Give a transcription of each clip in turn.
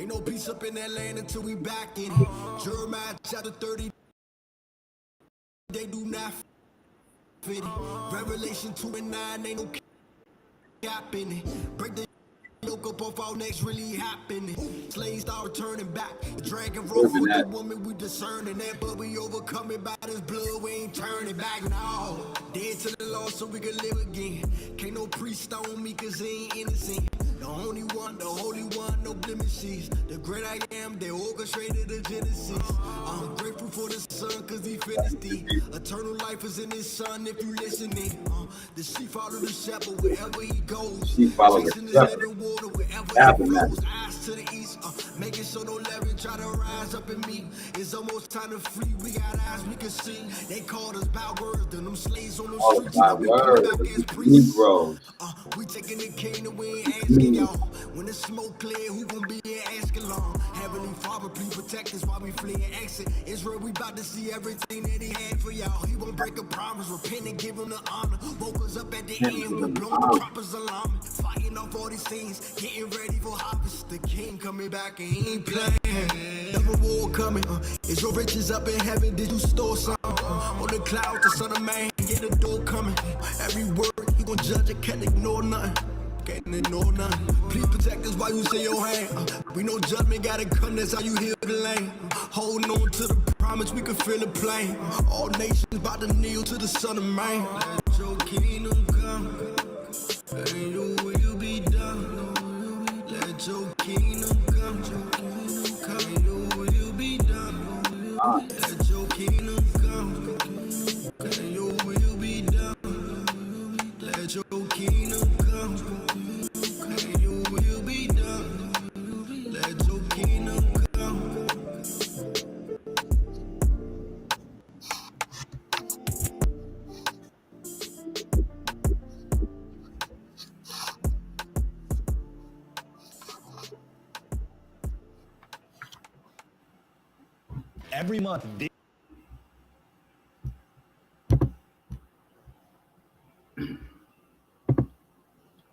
Ain't no peace up in that land until we back in it. Jeremiah chapter 30, they do not fit it. Revelation 2 and 9, ain't no cap in it. Break the yoke up off our necks, really happening. Slaves start returning back. The dragon roll with the woman, we discerning that, but we overcome it by this blood, we ain't turning back now. Dead to the law so we can live again. Can't no priest stone me cause he ain't innocent. The only one, the holy one, no blemishes. The great I am, they orchestrated the genesis. I'm grateful for the son cause he finished it. Eternal life is in his son if you listening. The sheep follow the shepherd wherever he goes. Chasing his living water wherever he flows. Eyes to the east, making sure no leverage try to rise up in me. It's almost time to flee. We got eyes we can see. They called us bad words, then them slaves on the streets. Now we come back as priests. Negros. We taking the kingdom, we ain't asking y'all. When the smoke clear, who gon' be in Ascalon? Heavenly Father, please protect us while we flee and exit. Israel, we about to see everything that he had for y'all. He won't break a promise, repent and give him the honor. Woke us up at the end, we blowing the trumpets alarm. Fighting off all these things, getting ready for harvest. The king coming back and he ain't playing. The reward coming, is your riches up in heaven? Did you store some? On the clouds, the son of man, get the door coming. Every word, he gon' judge, it can't ignore nothing. Can't ignore nothing. Please protect us while you say your hand. We know judgment gotta come, that's how you heal the lane. Holding on to the promise, we can feel the plane. All nations about to kneel to the son of man. Let your kingdom come, and your will be done. Let your kingdom come, and your will be done. Let your kingdom come, and your will be done. Let your kingdom come. Every month.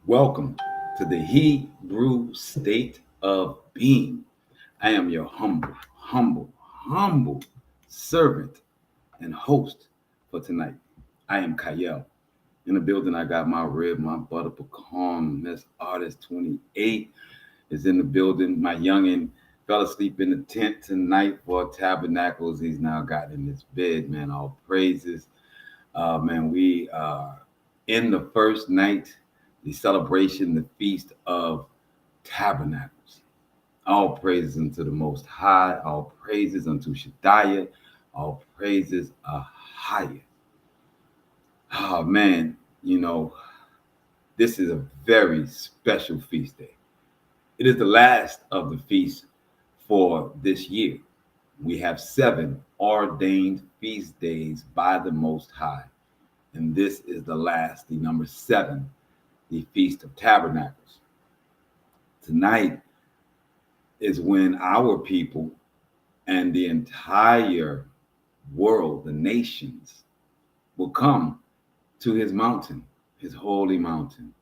Welcome to the Hebrew state of being. I am your humble servant and host for tonight. I am Kyle. In the building, I got my rib, my butter pecan. Miss Artist 28 is in the building. My youngin' fell asleep in the tent tonight for Tabernacles. He's now got in his bed, man. All praises. Man, we are in the first night, the celebration, the Feast of Tabernacles. All praises unto the Most High. All praises unto Shaddai. All praises higher. Oh, man, you know, this is a very special feast day. It is the last of the feasts for this year. We have 7 ordained feast days by the Most High. And this is the last, the number 7, the Feast of Tabernacles. Tonight is when our people and the entire world, the nations, will come to his mountain, his holy mountain,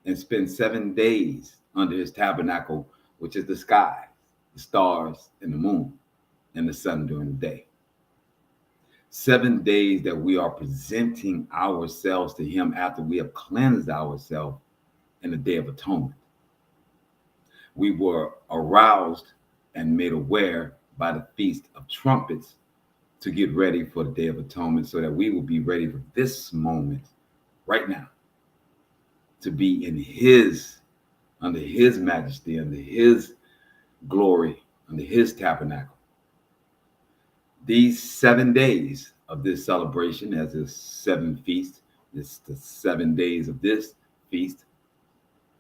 and spend 7 days under his tabernacle, which is the sky, the stars, and the moon, and the sun during the day. 7 days that we are presenting ourselves to him after we have cleansed ourselves in the Day of Atonement. We were aroused and made aware by the Feast of Trumpets to get ready for the Day of Atonement so that we will be ready for this moment right now to be in under his majesty, under his glory, under his tabernacle. These 7 days of this celebration, as is 7 feasts, it's the 7 days of this feast,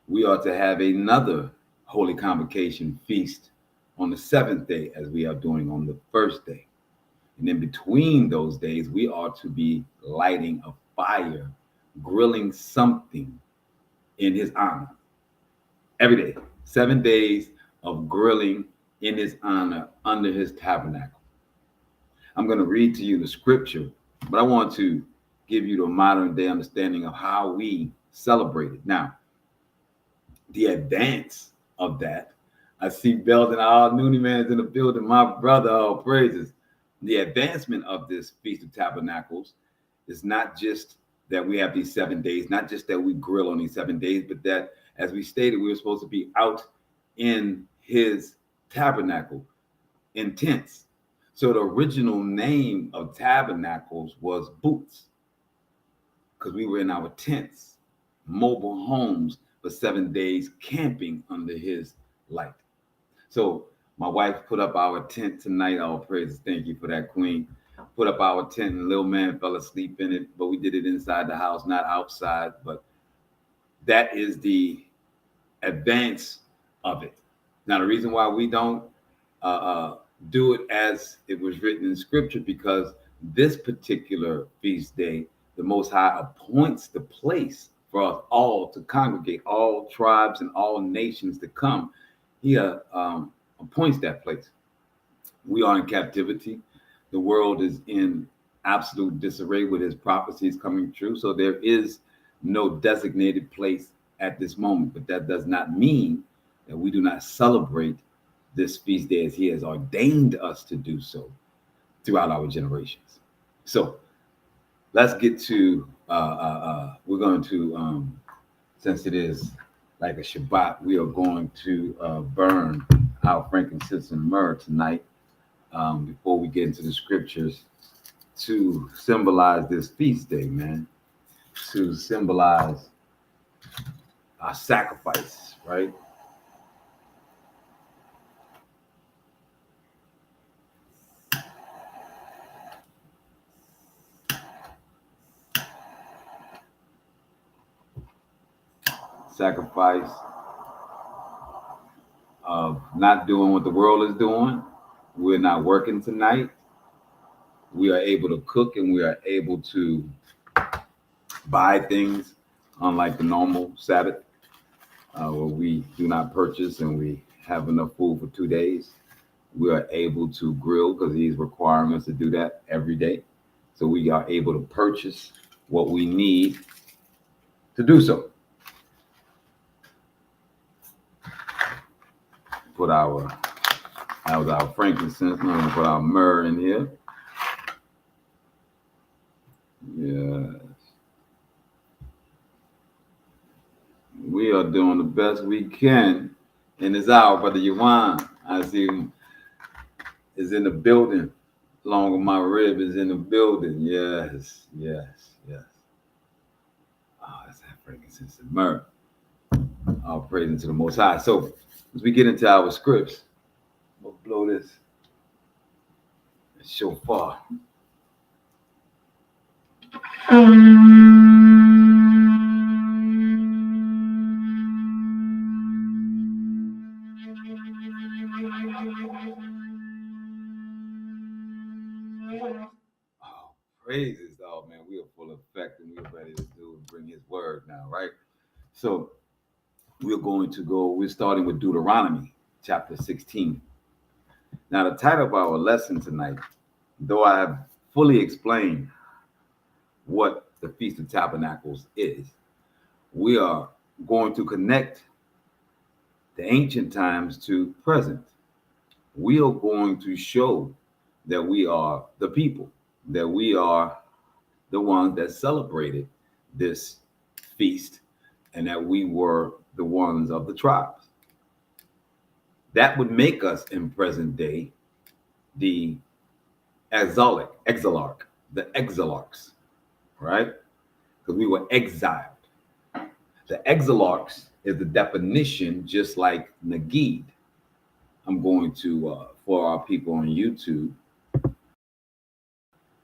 we are to have another Holy Convocation feast on the 7th day, as we are doing on the 1st day. And in between those days, we are to be lighting a fire, grilling something in his honor. Every day, 7 days of grilling in his honor under his tabernacle. I'm going to read to you the scripture, but I want to give you the modern day understanding of how we celebrate it. Now, the advance of that, I see Belton, all Noonie Man's in the building. My brother, all praises. The advancement of this Feast of Tabernacles is not just that we have these 7 days, not just that we grill on these 7 days, but that, as we stated, we were supposed to be out in his tabernacle, in tents. So the original name of Tabernacles was booths, because we were in our tents, mobile homes for 7 days, camping under his light. So my wife put up our tent tonight. All praises. Thank you for that, Queen. Put up our tent, and little man fell asleep in it, but we did it inside the house, not outside. But that is the advance of it. Now, the reason why we don't do it as it was written in Scripture, because this particular feast day, the Most High appoints the place for us all to congregate, all tribes and all nations to come. He appoints that place. We are in captivity. The world is in absolute disarray with his prophecies coming true. So there is no designated place at this moment. But that does not mean that we do not celebrate this feast day as he has ordained us to do so throughout our generations. So let's get to, we're going to, since it is like a Shabbat, we are going to burn our frankincense and myrrh tonight before we get into the scriptures to symbolize this feast day, man, to symbolize our sacrifice, right? Sacrifice of not doing what the world is doing. We're not working tonight. We are able to cook and we are able to buy things, unlike the normal Sabbath, where we do not purchase and we have enough food for 2 days. We are able to grill because he's requiring us to do that every day. So we are able to purchase what we need to do so. Put that was our frankincense. I'm gonna put our myrrh in here. Yes. We are doing the best we can in this hour. Brother Yawan, I see him is in the building. Along with my rib is in the building. Yes. Oh, that's that frankincense and myrrh. All praise into the Most High. So as we get into our scripts, we'll blow this shofar. Oh, praises, dog, man. We are full of effect and we're ready to do and bring his word now, right? So we're starting with Deuteronomy chapter 16. Now, the title of our lesson tonight, though I have fully explained what the Feast of Tabernacles is, we are going to connect the ancient times to present. We are going to show that we are the people, that we are the ones that celebrated this feast, and that we were the ones of the tribes. That would make us in present day the exilarchs, right? Because we were exiled. The exilarchs is the definition, just like Nagid. I'm going to, for our people on YouTube,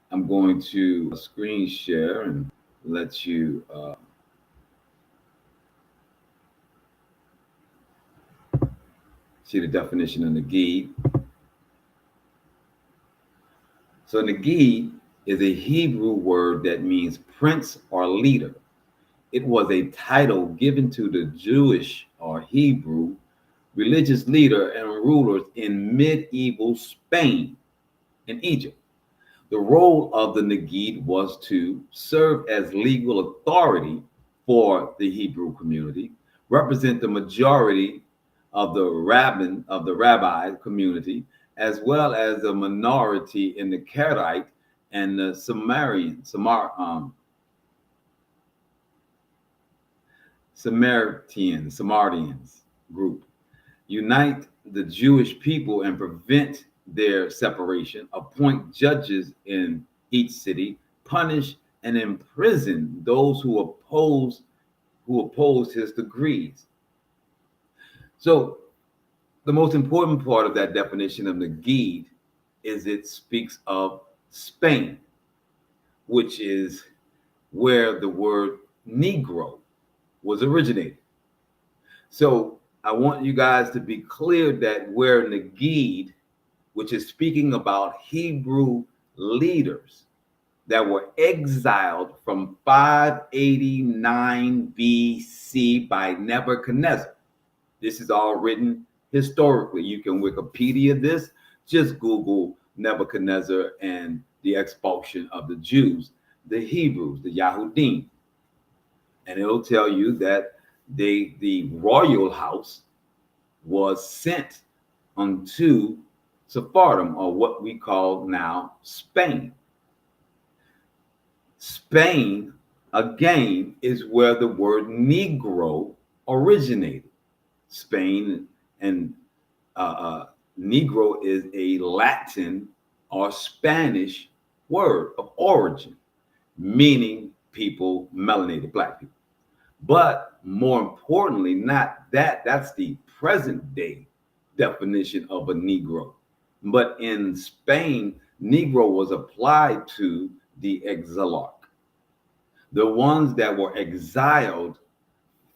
I'm going to screen share and let you see the definition of Nagid. So Nagid is a Hebrew word that means prince or leader. It was a title given to the Jewish or Hebrew religious leader and rulers in medieval Spain and Egypt. The role of the Nagid was to serve as legal authority for the Hebrew community, represent the majority of the rabbi community, as well as the minority in the Karaite and the Samaritans group. Unite the Jewish people and prevent their separation, appoint judges in each city, punish and imprison those who opposed his decrees. So the most important part of that definition of Negid is it speaks of Spain, which is where the word Negro was originated. So I want you guys to be clear that where Negid, which is speaking about Hebrew leaders that were exiled from 589 BC by Nebuchadnezzar. This is all written historically. You can Wikipedia this. Just Google Nebuchadnezzar and the expulsion of the Jews, the Hebrews, the Yahudim. And it'll tell you that the royal house was sent unto Sephardim, or what we call now Spain. Spain, again, is where the word Negro originated. Spain and Negro is a Latin or Spanish word of origin, meaning people, melanated black people. But more importantly, not that, that's the present day definition of a Negro. But in Spain, Negro was applied to the exilarch, the ones that were exiled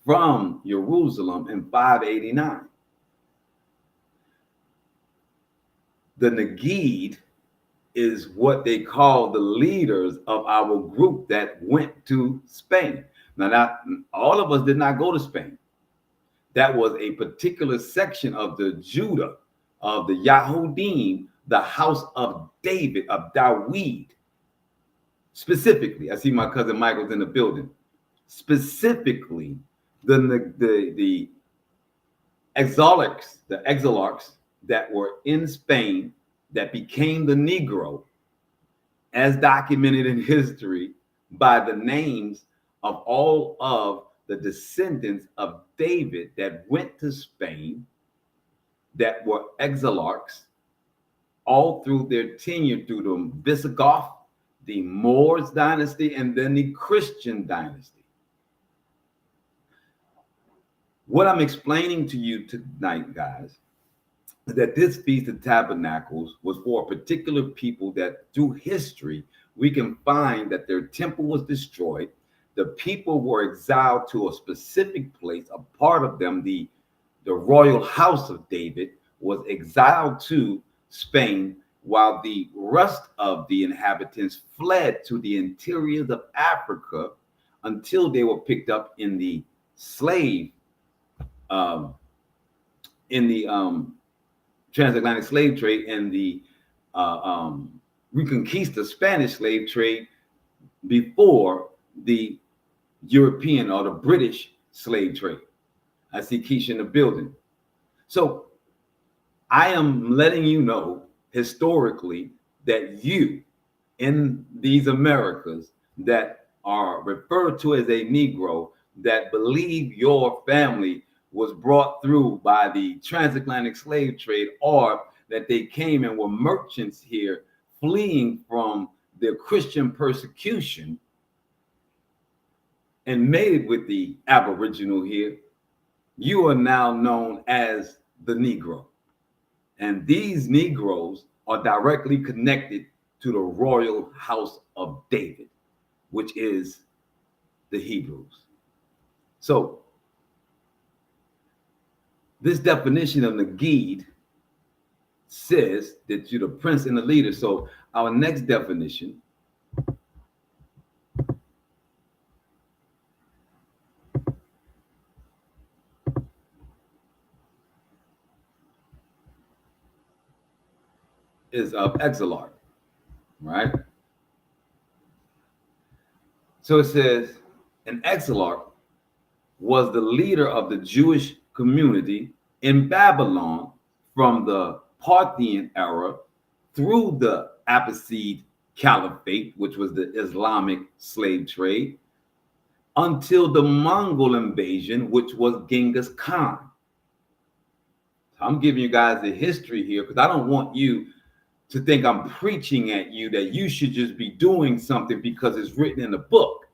from Jerusalem in 589. The Negid is what they call the leaders of our group that went to Spain. Now, not all of us did not go to Spain. That was a particular section of the Judah, of the Yahudim, the house of David, of Dawid. Specifically, I see my cousin Michael's in the building. Specifically, the exilarchs that were in Spain that became the Negro, as documented in history by the names of all of the descendants of David that went to Spain, that were exilarchs all through their tenure through the Visigoth, the Moors dynasty, and then the Christian dynasty. What I'm explaining to you tonight, guys, is that this Feast of Tabernacles was for a particular people that through history, we can find that their temple was destroyed. The people were exiled to a specific place. A part of them, the royal house of David, was exiled to Spain, while the rest of the inhabitants fled to the interiors of Africa until they were picked up in the transatlantic slave trade and the Reconquista Spanish slave trade before the European or the British slave trade. I see Keisha in the building. So I am letting you know historically that you in these Americas that are referred to as a Negro, that believe your family was brought through by the transatlantic slave trade, or that they came and were merchants here fleeing from their Christian persecution and made it with the Aboriginal here, you are now known as the Negro. And these Negroes are directly connected to the royal house of David, which is the Hebrews. So this definition of Negid says that you're the prince and the leader. So our next definition is of exilarch, right? So it says an exilarch was the leader of the Jewish community in Babylon from the Parthian era through the Abbasid Caliphate, which was the Islamic slave trade, until the Mongol invasion, which was Genghis Khan. I'm giving you guys the history here because I don't want you to think I'm preaching at you that you should just be doing something because it's written in the book.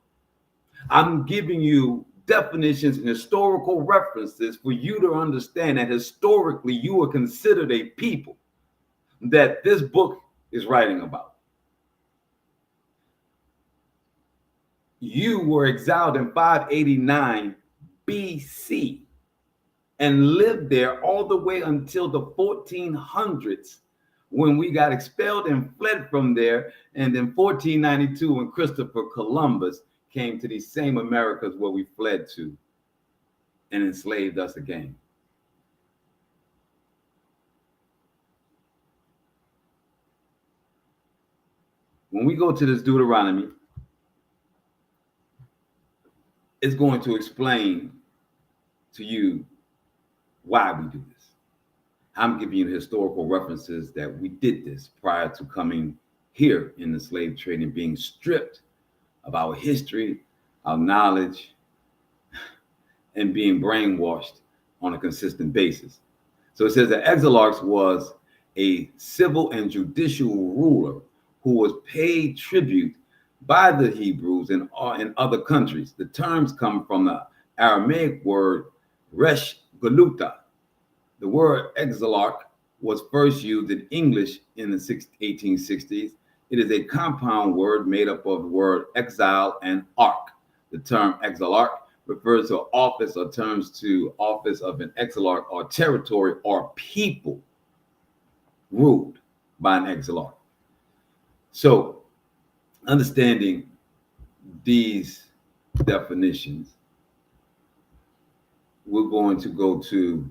I'm giving you definitions and historical references for you to understand that historically you were considered a people that this book is writing about. You were exiled in 589 BC and lived there all the way until the 1400s when we got expelled and fled from there. And then 1492 when Christopher Columbus came to these same Americas where we fled to and enslaved us again. When we go to this Deuteronomy, it's going to explain to you why we do this. I'm giving you historical references that we did this prior to coming here in the slave trade and being stripped of our history, our knowledge, and being brainwashed on a consistent basis. So it says that Exilarchs was a civil and judicial ruler who was paid tribute by the Hebrews in other countries. The terms come from the Aramaic word resh galuta. The word exilarch was first used in English in the 1860s. It is a compound word made up of the word exile and arch. The term exilarch refers to office or terms to office of an exilarch or territory or people ruled by an exilarch. So understanding these definitions, we're going to go to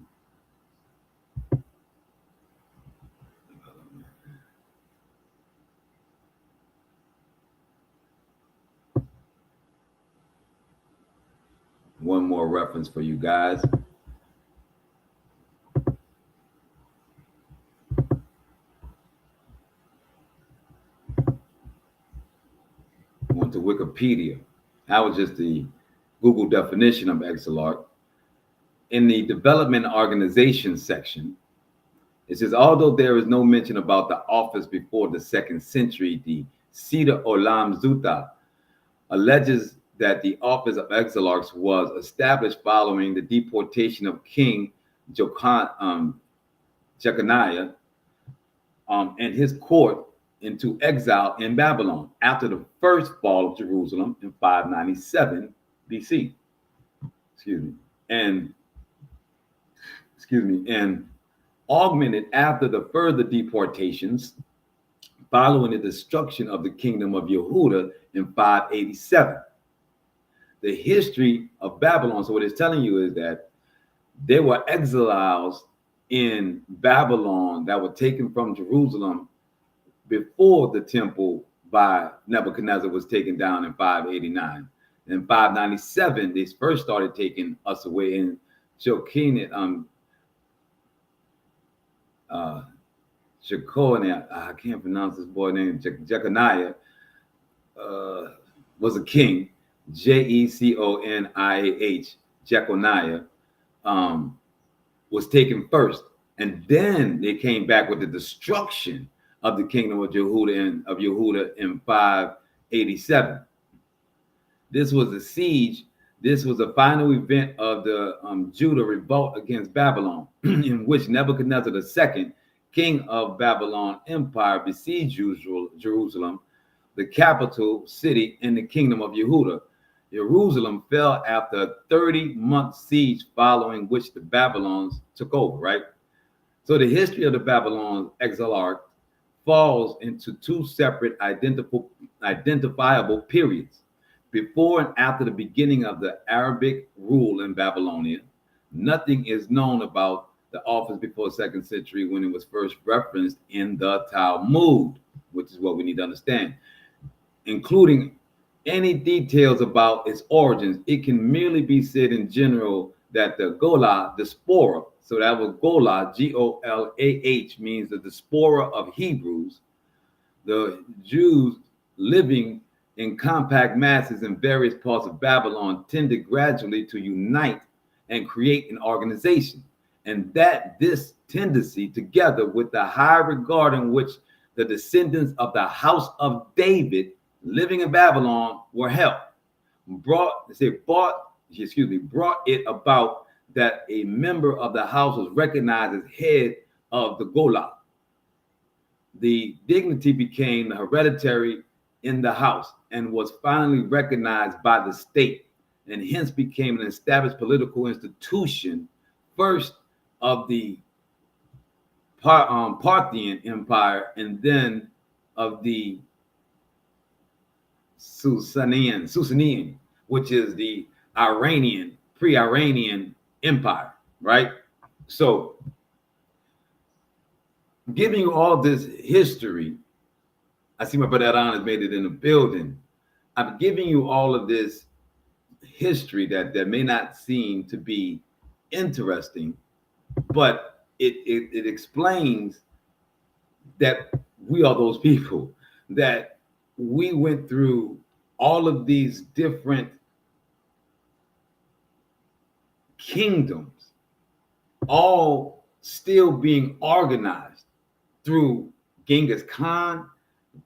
one more reference for you guys. To Wikipedia. That was just the Google definition of exilarch. In the development organization section, it says, although there is no mention about the office before the 2nd century, the Sida Olam Zuta alleges that the office of exilarchs was established following the deportation of King Jeconiah and his court into exile in Babylon after the first fall of Jerusalem in 597 BC. And augmented after the further deportations following the destruction of the kingdom of Yehuda in 587. The history of Babylon, so what it's telling you is that there were exiles in Babylon that were taken from Jerusalem before the temple by Nebuchadnezzar was taken down in 589. In 597, they first started taking us away in Jeconiah. I can't pronounce this boy's name. Jeconiah was a king. Jeconiah, Jeconiah, was taken first, and then they came back with the destruction of the kingdom of Yehuda in 587. This was a siege. This was a final event of the Judah revolt against Babylon, in which Nebuchadnezzar II, king of Babylon Empire, besieged Jerusalem, the capital city in the kingdom of Yehuda. Jerusalem fell after a 30-month siege, following which the Babylons took over, right? So the history of the Babylon exilarch falls into two separate identifiable periods. Before and after the beginning of the Arabic rule in Babylonia, nothing is known about the office before 2nd century when it was first referenced in the Talmud, which is what we need to understand, including any details about its origins. It can merely be said in general that the Gola diaspora So that was Golah, Golah, means the diaspora of Hebrews, the Jews living in compact masses in various parts of Babylon tended gradually to unite and create an organization. And that this tendency, together with the high regard in which the descendants of the house of David living in Babylon were held, brought it about that a member of the house was recognized as head of the Golah. The dignity became hereditary in the house and was finally recognized by the state, and hence became an established political institution, first of the Parthian Empire and then of the Sasanian, which is the pre-Iranian Empire, right? So, giving you all this history, I see my brother Adon has made it in the building. I'm giving you all of this history that may not seem to be interesting, but it explains that we are those people, that we went through all of these different kingdoms, all still being organized through Genghis Khan,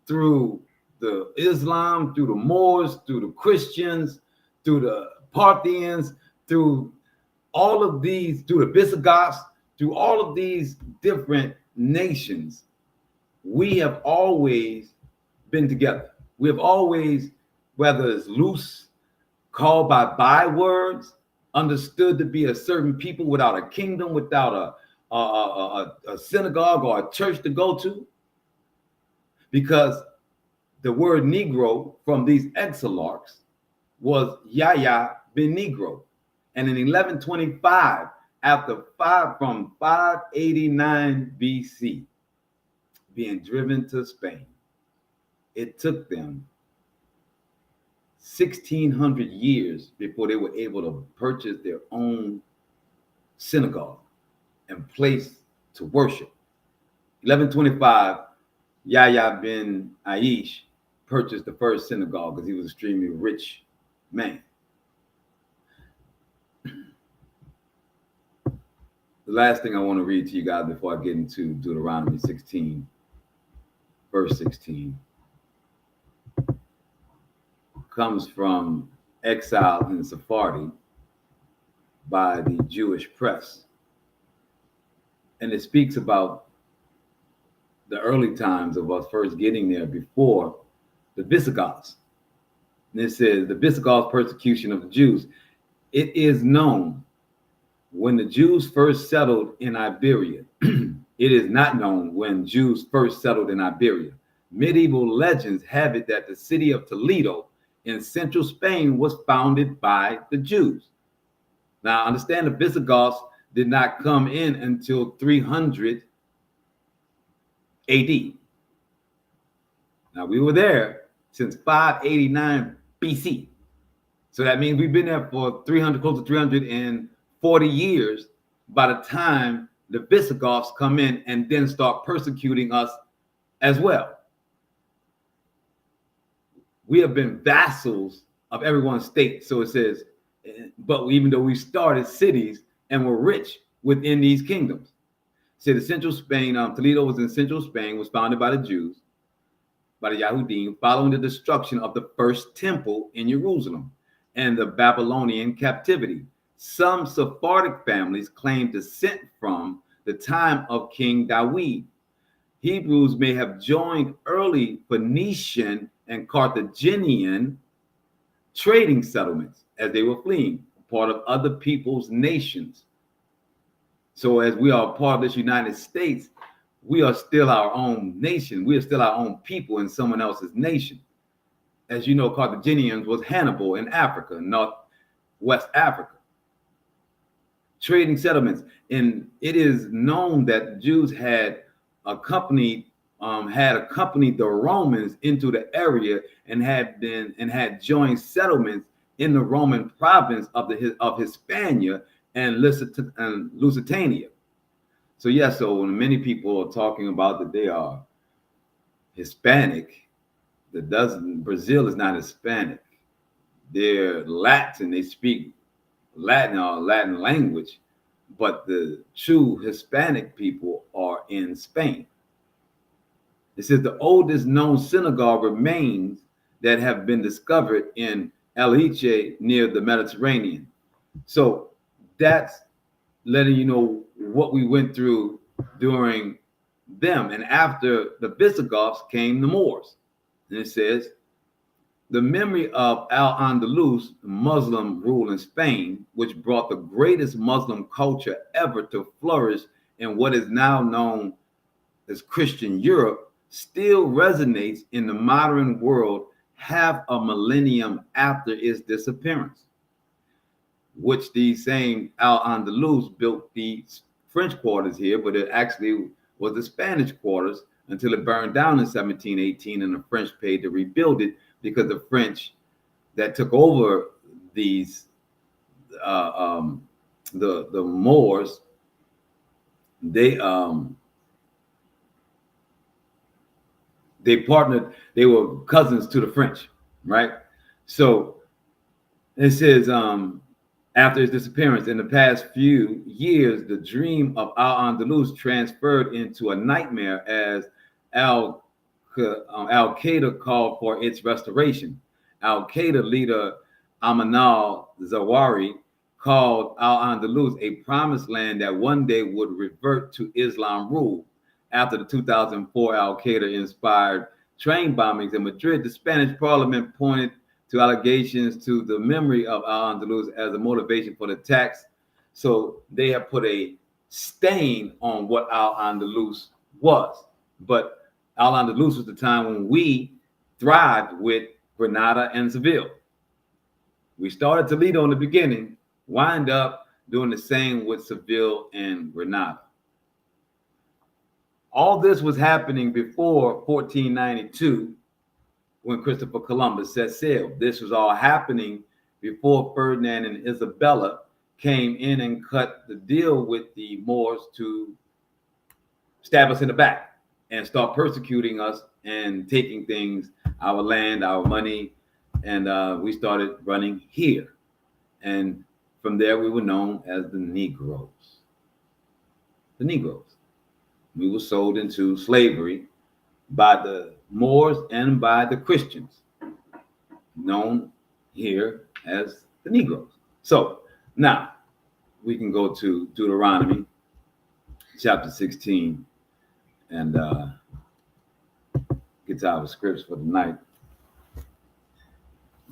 through the Islam, through the Moors, through the Christians, through the Parthians, through all of these, through the Visigoths, through all of these different nations. We have always been together. We have always, whether it's loose, called by bywords, understood to be a certain people without a kingdom, without a synagogue or a church to go to, because the word Negro from these exilarchs was Yahya ben Negro. And in 1125, from 589 BC, being driven to Spain, it took them 1,600 years before they were able to purchase their own synagogue and place to worship. 1125, Yahya ben Aish purchased the first synagogue because he was an extremely rich man. The last thing I want to read to you guys before I get into Deuteronomy 16, verse 16, comes from Exile in Sephardi by the Jewish Press. And it speaks about the early times of us first getting there before the Visigoths. And it says, the Visigoths' persecution of the Jews. It is known when the Jews first settled in Iberia. It is not known when Jews first settled in Iberia. Medieval legends have it that the city of Toledo in central Spain was founded by the Jews. Now, understand the Visigoths did not come in until 300 AD. Now, we were there since 589 BC. So that means we've been there for close to 340 years by the time the Visigoths come in and then start persecuting us as well. We have been vassals of everyone's state. So it says, but even though we started cities and were rich within these kingdoms. So the central Spain, Toledo was in central Spain, was founded by the Jews, by the Yahudim, following the destruction of the first temple in Jerusalem and the Babylonian captivity. Some Sephardic families claim descent from the time of King Dawid. Hebrews may have joined early Phoenician and Carthaginian trading settlements as they were fleeing, part of other people's nations. So as we are part of this United States, we are still our own nation. We are still our own people in someone else's nation. As you know, Carthaginians was Hannibal in Africa, Northwest Africa. Trading settlements. And it is known that Jews had accompanied the Romans into the area and had joined settlements in the Roman province of Hispania and Lusitania. So yes, so when many people are talking about that they are Hispanic, Brazil is not Hispanic. They're Latin. They speak Latin or Latin language, but the true Hispanic people are in Spain. It says the oldest known synagogue remains that have been discovered in Elche near the Mediterranean. So that's letting you know what we went through during them. And after the Visigoths came the Moors. And it says, the memory of Al-Andalus Muslim rule in Spain, which brought the greatest Muslim culture ever to flourish in what is now known as Christian Europe, still resonates in the modern world half a millennium after its disappearance, which the same Al-Andalus built the French quarters here, but it actually was the Spanish quarters until it burned down in 1718 and the French paid to rebuild it because the French that took over these the Moors, they partnered, they were cousins to the French, right? So it says after his disappearance in the past few years, the dream of Al-Andalus transferred into a nightmare as Al-Qaeda called for its restoration. Al-Qaeda leader Ayman al-Zawahiri called Al-Andalus a promised land that one day would revert to Islam rule. After the 2004 Al-Qaeda-inspired train bombings in Madrid, the Spanish parliament pointed to allegations to the memory of Al-Andalus as a motivation for the attacks. So they have put a stain on what Al-Andalus was. But Al-Andalus was the time when we thrived with Granada and Seville. We started Toledo in the beginning, wind up doing the same with Seville and Granada. All this was happening before 1492 when Christopher Columbus set sail. This was all happening before Ferdinand and Isabella came in and cut the deal with the Moors to stab us in the back and start persecuting us and taking things, our land, our money, and we started running here. And from there, we were known as the Negros. The Negros. We were sold into slavery by the Moors and by the Christians, known here as the Negros. So now we can go to Deuteronomy chapter 16 and get to our scripts for the night.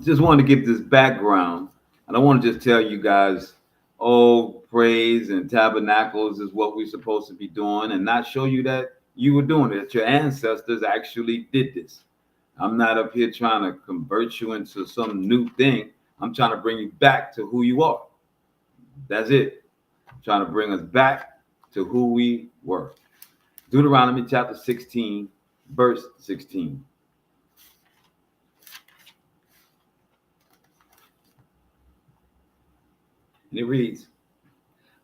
Just wanted to give this background. I don't want to just tell you guys, oh, praise and tabernacles is what we're supposed to be doing, and not show you that you were doing it, that your ancestors actually did this. I'm not up here trying to convert you into some new thing. I'm trying to bring you back to who you are. That's it. I'm trying to bring us back to who we were. Deuteronomy chapter 16, verse 16. And it reads,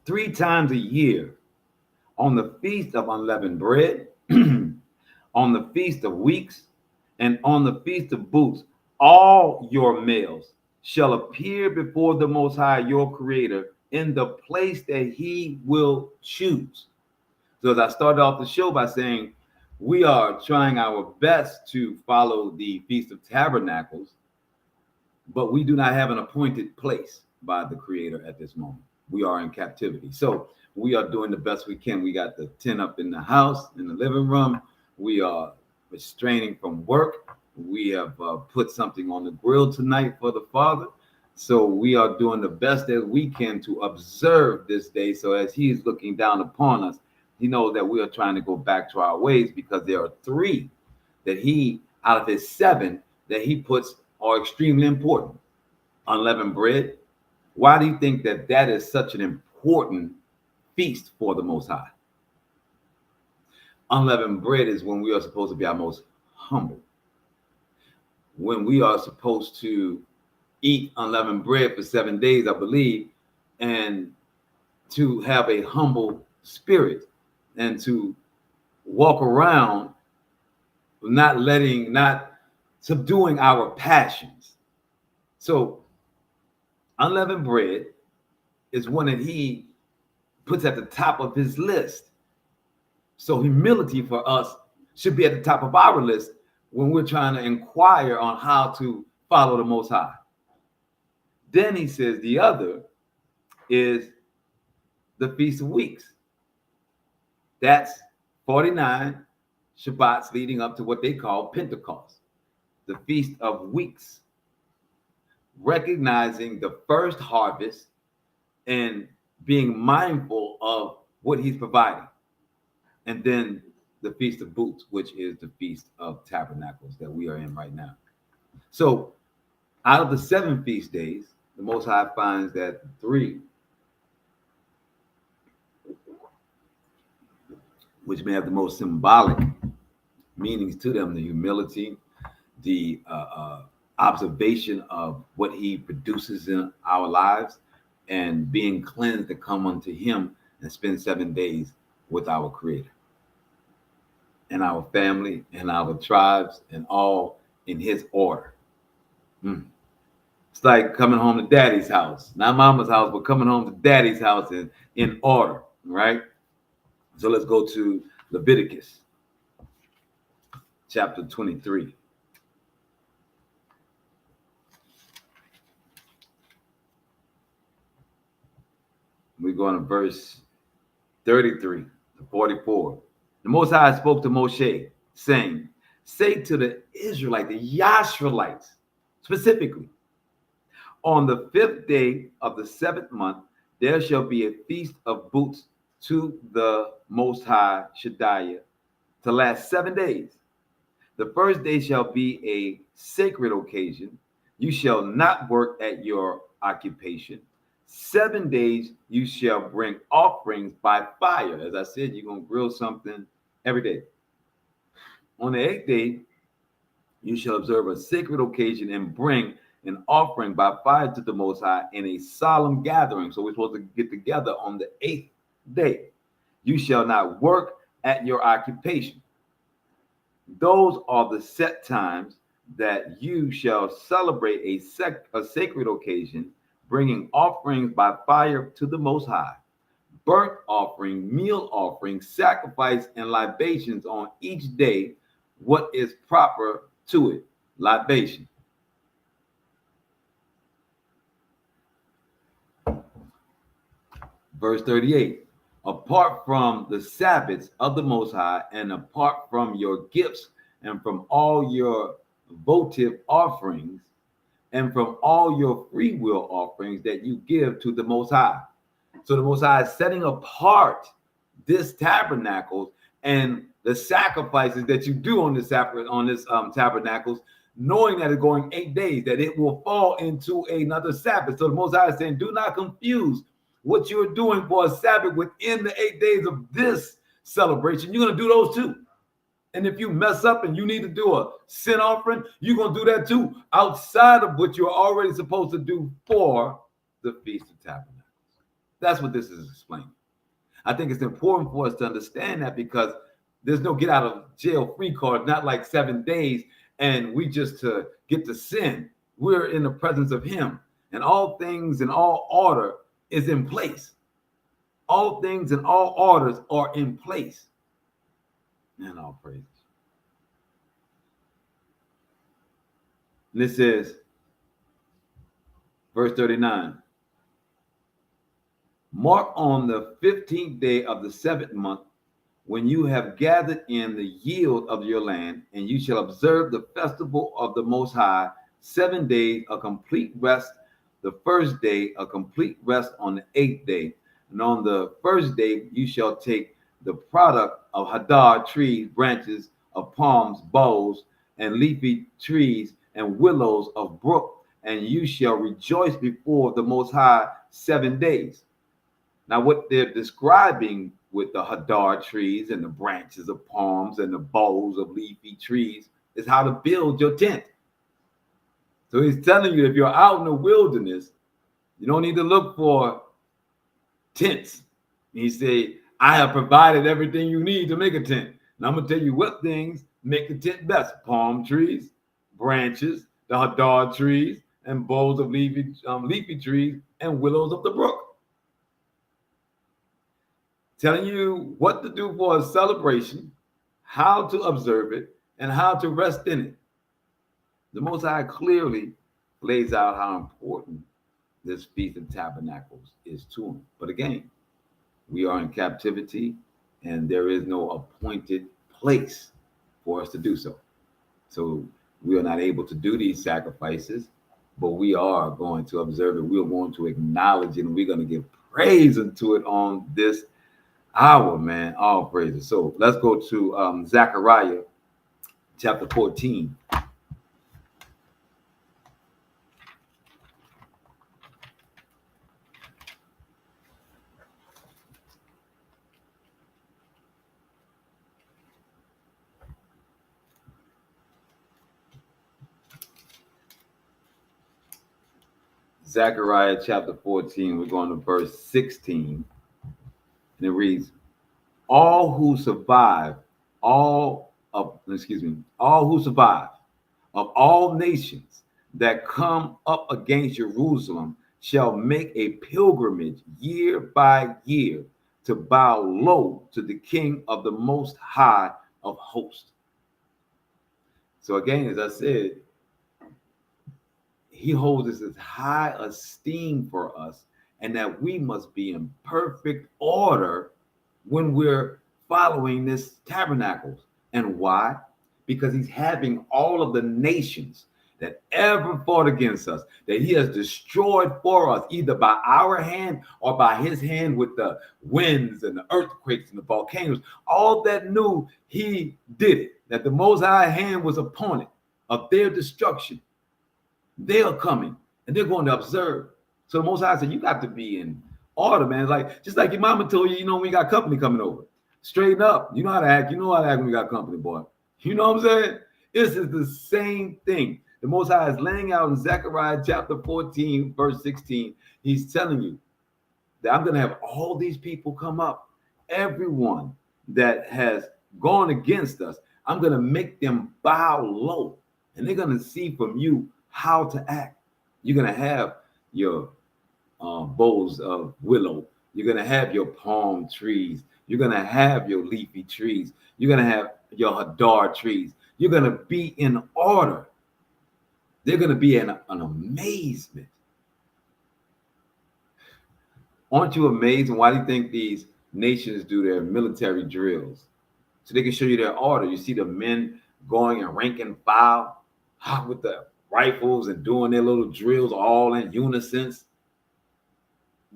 3 times a year, on the feast of unleavened bread, on the feast of weeks, and on the feast of booths, all your males shall appear before the Most High, your Creator, in the place that He will choose. So as I started off the show by saying, we are trying our best to follow the Feast of Tabernacles, but we do not have an appointed place by the Creator at this moment. We are in captivity. So we are doing the best we can. We got the tent up in the house, in the living room. We are restraining from work. We have put something on the grill tonight for the Father. So we are doing the best that we can to observe this day. So as He is looking down upon us, He knows that we are trying to go back to our ways, because there are 3 that He, out of His 7, that He puts are extremely important. Unleavened bread. Why do you think that that is such an important feast for the Most High? Unleavened bread is when we are supposed to be our most humble. When we are supposed to eat unleavened bread for 7 days, I believe, and to have a humble spirit and to walk around not subduing our passions. So unleavened bread is one that he puts at the top of his list. So humility for us should be at the top of our list when we're trying to inquire on how to follow the Most High. Then he says the other is the Feast of Weeks. That's 49 Shabbats leading up to what they call Pentecost, the Feast of Weeks, recognizing the first harvest and being mindful of what he's providing. And then the Feast of Booths, which is the Feast of Tabernacles that we are in right now. So out of the 7 feast days, the Most High finds that 3, which may have the most symbolic meanings to them, the humility, the observation of what he produces in our lives, and being cleansed to come unto him and spend 7 days with our Creator and our family and our tribes, and all in his order. It's like coming home to daddy's house, not mama's house, but coming home to daddy's house in order, right? So let's go to Leviticus chapter 23. We go on to verse 33 to 44. The Most High spoke to Moshe, saying, say to the Israelites, the Yashvalites, specifically, on the 5th day of the 7th month, there shall be a feast of booths to the Most High Shaddai to last 7 days. The first day shall be a sacred occasion. You shall not work at your occupation. 7 days you shall bring offerings by fire. As I said, you're going to grill something every day. On the 8th day, you shall observe a sacred occasion and bring an offering by fire to the Most High in a solemn gathering. So we're supposed to get together on the 8th day. You shall not work at your occupation. Those are the set times that you shall celebrate a sacred occasion, bringing offerings by fire to the Most High, burnt offering, meal offering, sacrifice, and libations on each day, what is proper to it, libation. Verse 38, apart from the Sabbaths of the Most High, and apart from your gifts, and from all your votive offerings, and from all your free will offerings that you give to the Most High. So the Most High is setting apart this tabernacles and the sacrifices that you do on this tabernacles, knowing that it's going 8 days, that it will fall into another Sabbath. So the Most High is saying, do not confuse what you're doing for a Sabbath within the 8 days of this celebration. You're going to do those too. And if you mess up and you need to do a sin offering, you're going to do that too, outside of what you're already supposed to do for the Feast of Tabernacles. That's what this is explaining. I think it's important for us to understand that, because there's no get out of jail free card, not like 7 days and we just to get to sin. We're in the presence of him, and all things and all order is in place. All things and all orders are in place. And all praises. And this is verse 39. Mark on the 15th day of the 7th month, when you have gathered in the yield of your land, and you shall observe the festival of the Most High, 7 days, a complete rest. The first day, a complete rest on the 8th day. And on the first day, you shall take the product of hadar trees, branches of palms, boughs, and leafy trees, and willows of brook, and you shall rejoice before the Most High 7 days. Now, what they're describing with the hadar trees and the branches of palms and the boughs of leafy trees is how to build your tent. So he's telling you, if you're out in the wilderness, you don't need to look for tents. And he said, I have provided everything you need to make a tent. And I'm going to tell you what things make the tent best. Palm trees, branches, the hadar trees, and boughs of leafy trees, and willows of the brook. Telling you what to do for a celebration, how to observe it, and how to rest in it. The Most High clearly lays out how important this Feast of Tabernacles is to him. But again, we are in captivity, and there is no appointed place for us to do so. So we are not able to do these sacrifices, but we are going to observe it. We are going to acknowledge it, and we're going to give praise unto it on this hour, man. All praises. So let's go to Zechariah chapter 14. Zechariah chapter 14, we're going to verse 16, and it reads, all who survive of all nations that come up against Jerusalem shall make a pilgrimage year by year to bow low to the King of the Most High of hosts. So again, as I said, he holds us as high esteem for us, and that we must be in perfect order when we're following this tabernacles. And why? Because he's having all of the nations that ever fought against us, that he has destroyed for us, either by our hand or by his hand with the winds and the earthquakes and the volcanoes. All that knew he did it, that the Most High hand was upon it, of their destruction. They are coming and they're going to observe. So the Most High said, you got to be in order, man. It's like, just like your mama told you, you know, when you got company coming over. Straighten up. You know how to act. You know how to act when you got company, boy. You know what I'm saying? This is the same thing. The Most High is laying out in Zechariah chapter 14, verse 16. He's telling you that I'm going to have all these people come up. Everyone that has gone against us, I'm going to make them bow low. And they're going to see from you how to act. You're going to have your boughs of willow. You're going to have your palm trees. You're going to have your leafy trees. You're going to have your hadar trees. You're going to be in order. They're going to be in an amazement. Aren't you amazed? And why do you think these nations do their military drills? So they can show you their order. You see the men going and rank and file with the rifles and doing their little drills all in unison.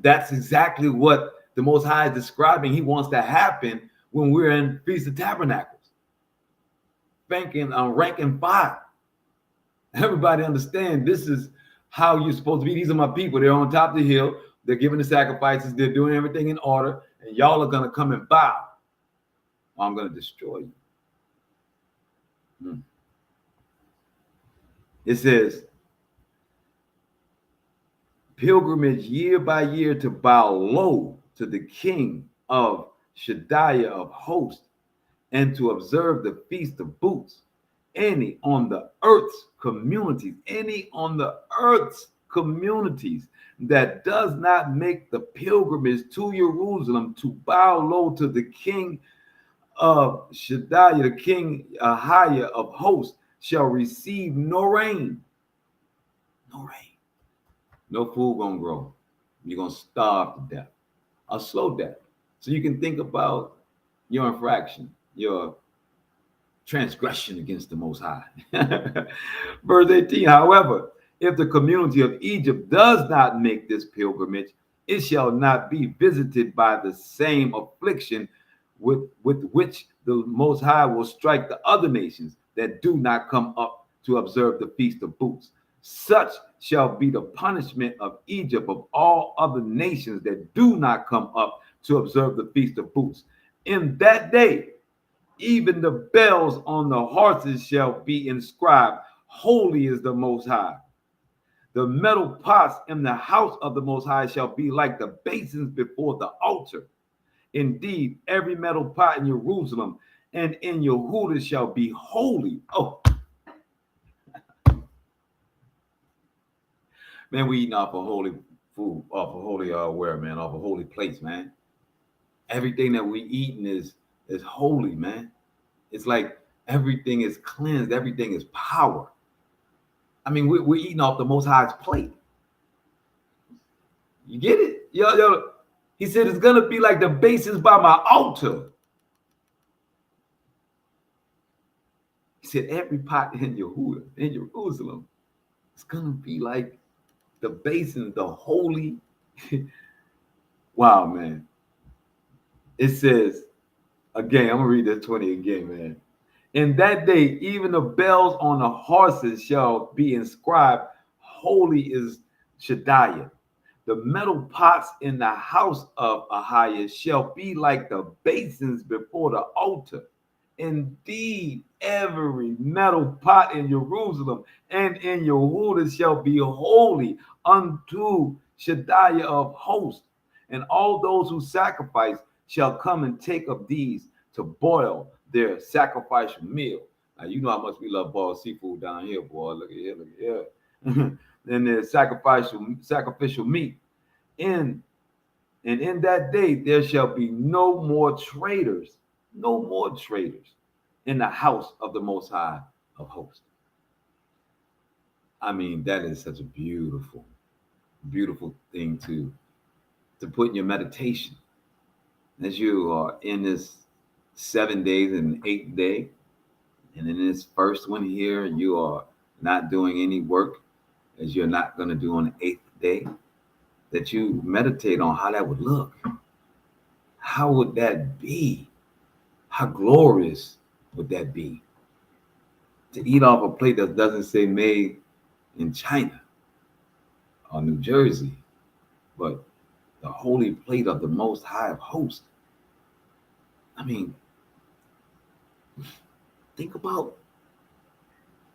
That's exactly what the Most High is describing. He wants to happen when we're in Feast of Tabernacles. Rank and file. Everybody understand this is how you're supposed to be. These are my people. They're on top of the hill. They're giving the sacrifices. They're doing everything in order. And y'all are going to come and bow. I'm going to destroy you. It says, pilgrimage year by year to bow low to the King of Shaddai of hosts, and to observe the Feast of Booths. Any on the earth's communities that does not make the pilgrimage to Jerusalem to bow low to the King of Shaddai, the King Ahijah of hosts, shall receive no rain. No rain. No food gonna grow. You're gonna starve to death. A slow death. So you can think about your infraction, your transgression against the Most High. Verse 18, however, if the community of Egypt does not make this pilgrimage, it shall not be visited by the same affliction with which the Most High will strike the other nations that do not come up to observe the Feast of Booths. Such shall be the punishment of Egypt of all other nations that do not come up to observe the Feast of Booths. In that day, even the bells on the horses shall be inscribed, holy is the Most High. The metal pots in the house of the Most High shall be like the basins before the altar. Indeed, every metal pot in Jerusalem and in Yehuda shall be holy. Oh, man, we eating off of holy food, off of holy where, man, off of holy plates, man. Everything that we eating is holy, man. It's like everything is cleansed, everything is power. I mean, we're eating off the Most High's plate. You get it? Yo. He said it's gonna be like the basins by my altar. He said every pot in Yehuda, in Jerusalem, it's gonna be like the basins, the holy. Wow, man. It says, again, I'm gonna read this 20 again, man. In that day, even the bells on the horses shall be inscribed, holy is Shaddai. The metal pots in the house of Ahiah shall be like the basins before the altar. Indeed, every metal pot in Jerusalem and in Yehuda shall be holy unto Shaddai of hosts. And all those who sacrifice shall come and take of these to boil their sacrificial meal. Now, you know how much we love boiled seafood down here, boy. Look at here, look at here. And their sacrificial meat. And in that day there shall be no more traitors in the house of the Most High of hosts. I mean, that is such a beautiful, beautiful thing to put in your meditation as you are in this 7 days and 8th day. And in this first one here, you are not doing any work, as you're not going to do on the 8th day, that you meditate on how that would look. How would that be? How glorious would that be? To eat off a plate that doesn't say made in China or New Jersey, but the holy plate of the Most High of hosts. I mean, think about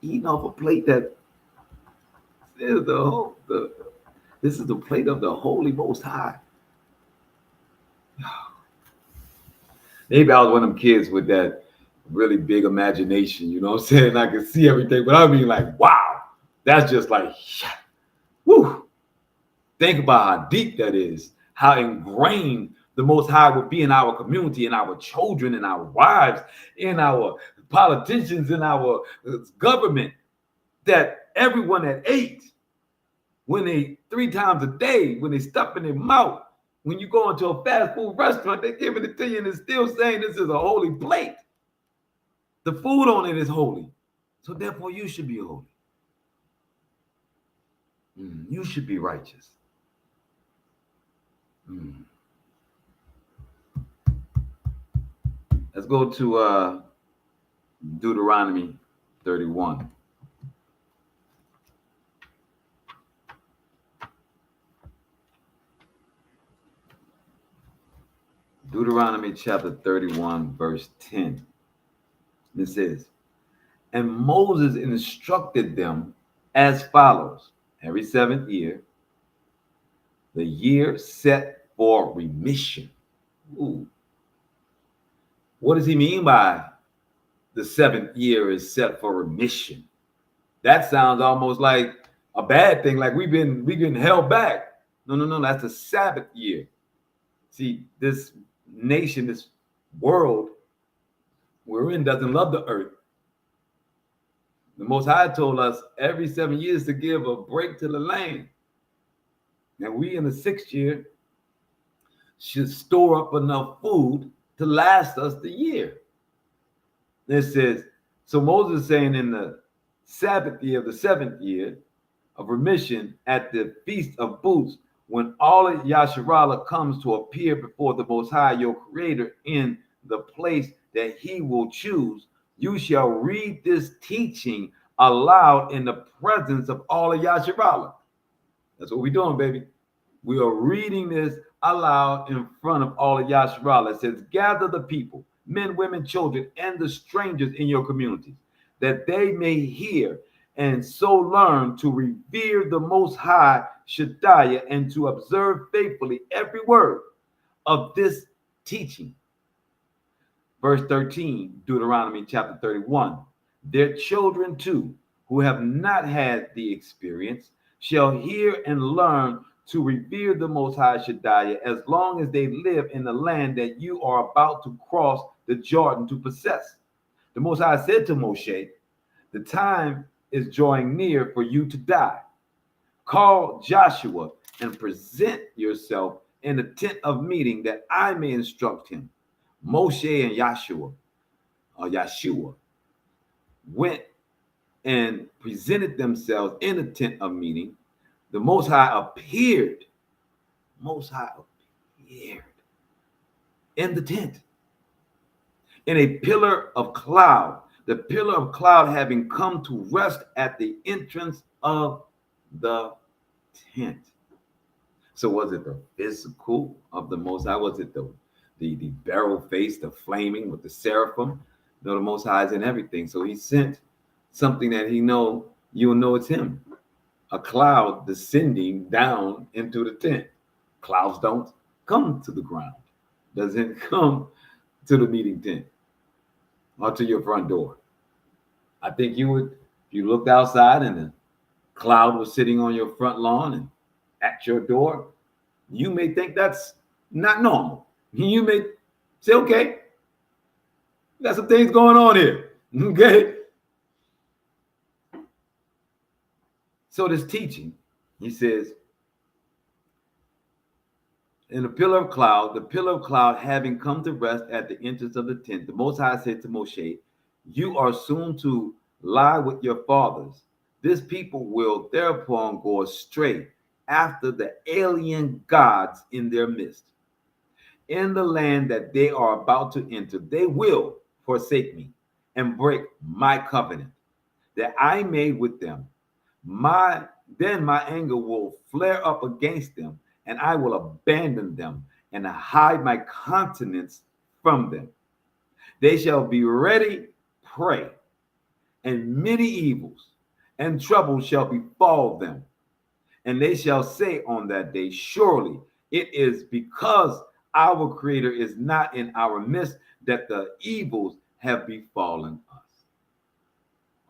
eating off a plate that says this is the plate of the Holy Most High. Maybe I was one of them kids with that really big imagination, you know what I'm saying? I can see everything, but I mean, like, wow, that's just like, whoo. Think about how deep that is, how ingrained the Most High would be in our community, in our children, in our wives, in our politicians, in our government, that everyone that ate, when they 3 times a day, when they stuff in their mouth, when you go into a fast food restaurant, they're giving it to you and it's still saying this is a holy plate. The food on it is holy. So therefore you should be holy. You should be righteous. Let's go to Deuteronomy 31. Deuteronomy chapter 31, verse 10. It says, and Moses instructed them as follows: every 7th year, the year set for remission. Ooh. What does he mean by the 7th year is set for remission? That sounds almost like a bad thing, like we've been held back. No, that's the Sabbath year. See, this nation, this world we're in doesn't love the earth. The Most High told us every 7 years to give a break to the land. And we in the 6th year should store up enough food to last us the year. It says, so Moses is saying in the Sabbath year of the 7th year of remission at the Feast of Booths, when all of Yasharallah comes to appear before the Most High, your Creator, in the place that he will choose, you shall read this teaching aloud in the presence of all of Yasharallah. That's what we're doing, baby. We are reading this aloud in front of all of Yasharallah. It says, gather the people, men, women, children, and the strangers in your communities, that they may hear and so learn to revere the Most High Shaddai and to observe faithfully every word of this teaching. Verse 13, Deuteronomy chapter 31. Their children too, who have not had the experience, shall hear and learn to revere the Most High Shaddai as long as they live in the land that you are about to cross the Jordan to possess. The Most High said to Moshe, the time is drawing near for you to die. Call Joshua and present yourself in the tent of meeting that I may instruct him. Moshe and Yeshua went and presented themselves in the tent of meeting. The Most High appeared. Most High appeared in the tent in a pillar of cloud. The pillar of cloud having come to rest at the entrance of the tent. So was it the physical of the Most High? Was it the barrel face, the flaming with the seraphim? No, the Most High is in everything. So he sent something that you'll know it's him. A cloud descending down into the tent. Clouds don't come to the ground. Doesn't come to the meeting tent or to your front door. I think you would, if you looked outside and the cloud was sitting on your front lawn and at your door, you may think that's not normal. You may say, okay, got some things going on here. Okay. So this teaching, he says, in the pillar of cloud having come to rest at the entrance of the tent, the Most High said to Moshe, you are soon to lie with your fathers. This people will thereupon go astray after the alien gods in their midst. In the land that they are about to enter, they will forsake me and break my covenant that I made with them. Then my anger will flare up against them, and I will abandon them and hide my countenance from them. They shall be ready prey, and many evils and troubles shall befall them. And they shall say on that day, surely it is because our Creator is not in our midst that the evils have befallen us.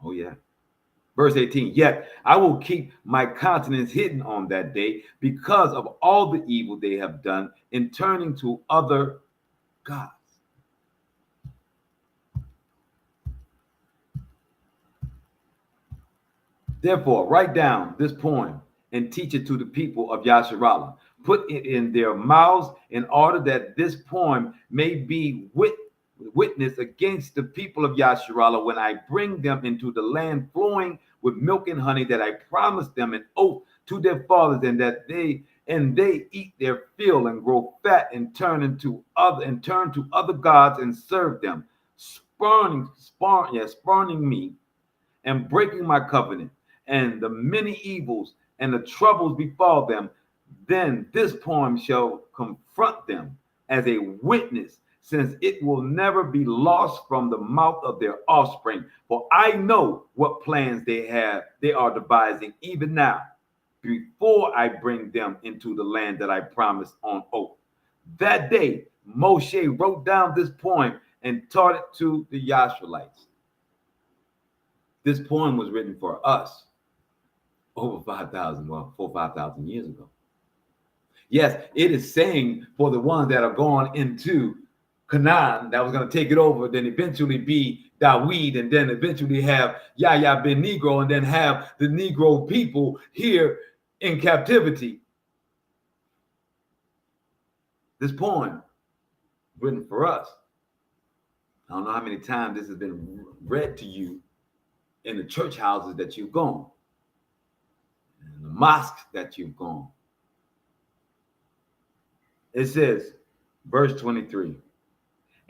Oh, yeah. Verse 18, yet I will keep my countenance hidden on that day because of all the evil they have done in turning to other gods. Therefore, write down this poem and teach it to the people of Yasharallah. Put it in their mouths in order that this poem may be witness against the people of Yasharallah when I bring them into the land flowing with milk and honey that I promised them an oath to their fathers, and that they eat their fill and grow fat and turn to other gods and serve them, spurning me and breaking my covenant, and the many evils and the troubles befall them. Then this poem shall confront them as a witness, since it will never be lost from the mouth of their offspring. For I know what plans they are devising even now, before I bring them into the land that I promised on oath. That day, Moshe wrote down this poem and taught it to the Yashvalites. This poem was written for us over 5,000 years ago. Yes, it is saying for the ones that are going into Canaan, that was going to take it over, then eventually be Dawid, and then eventually have Yahya ben Negro, and then have the Negro people here in captivity. This poem, written for us. I don't know how many times this has been read to you in the church houses that you've gone, in the mosques that you've gone. It says, verse 23,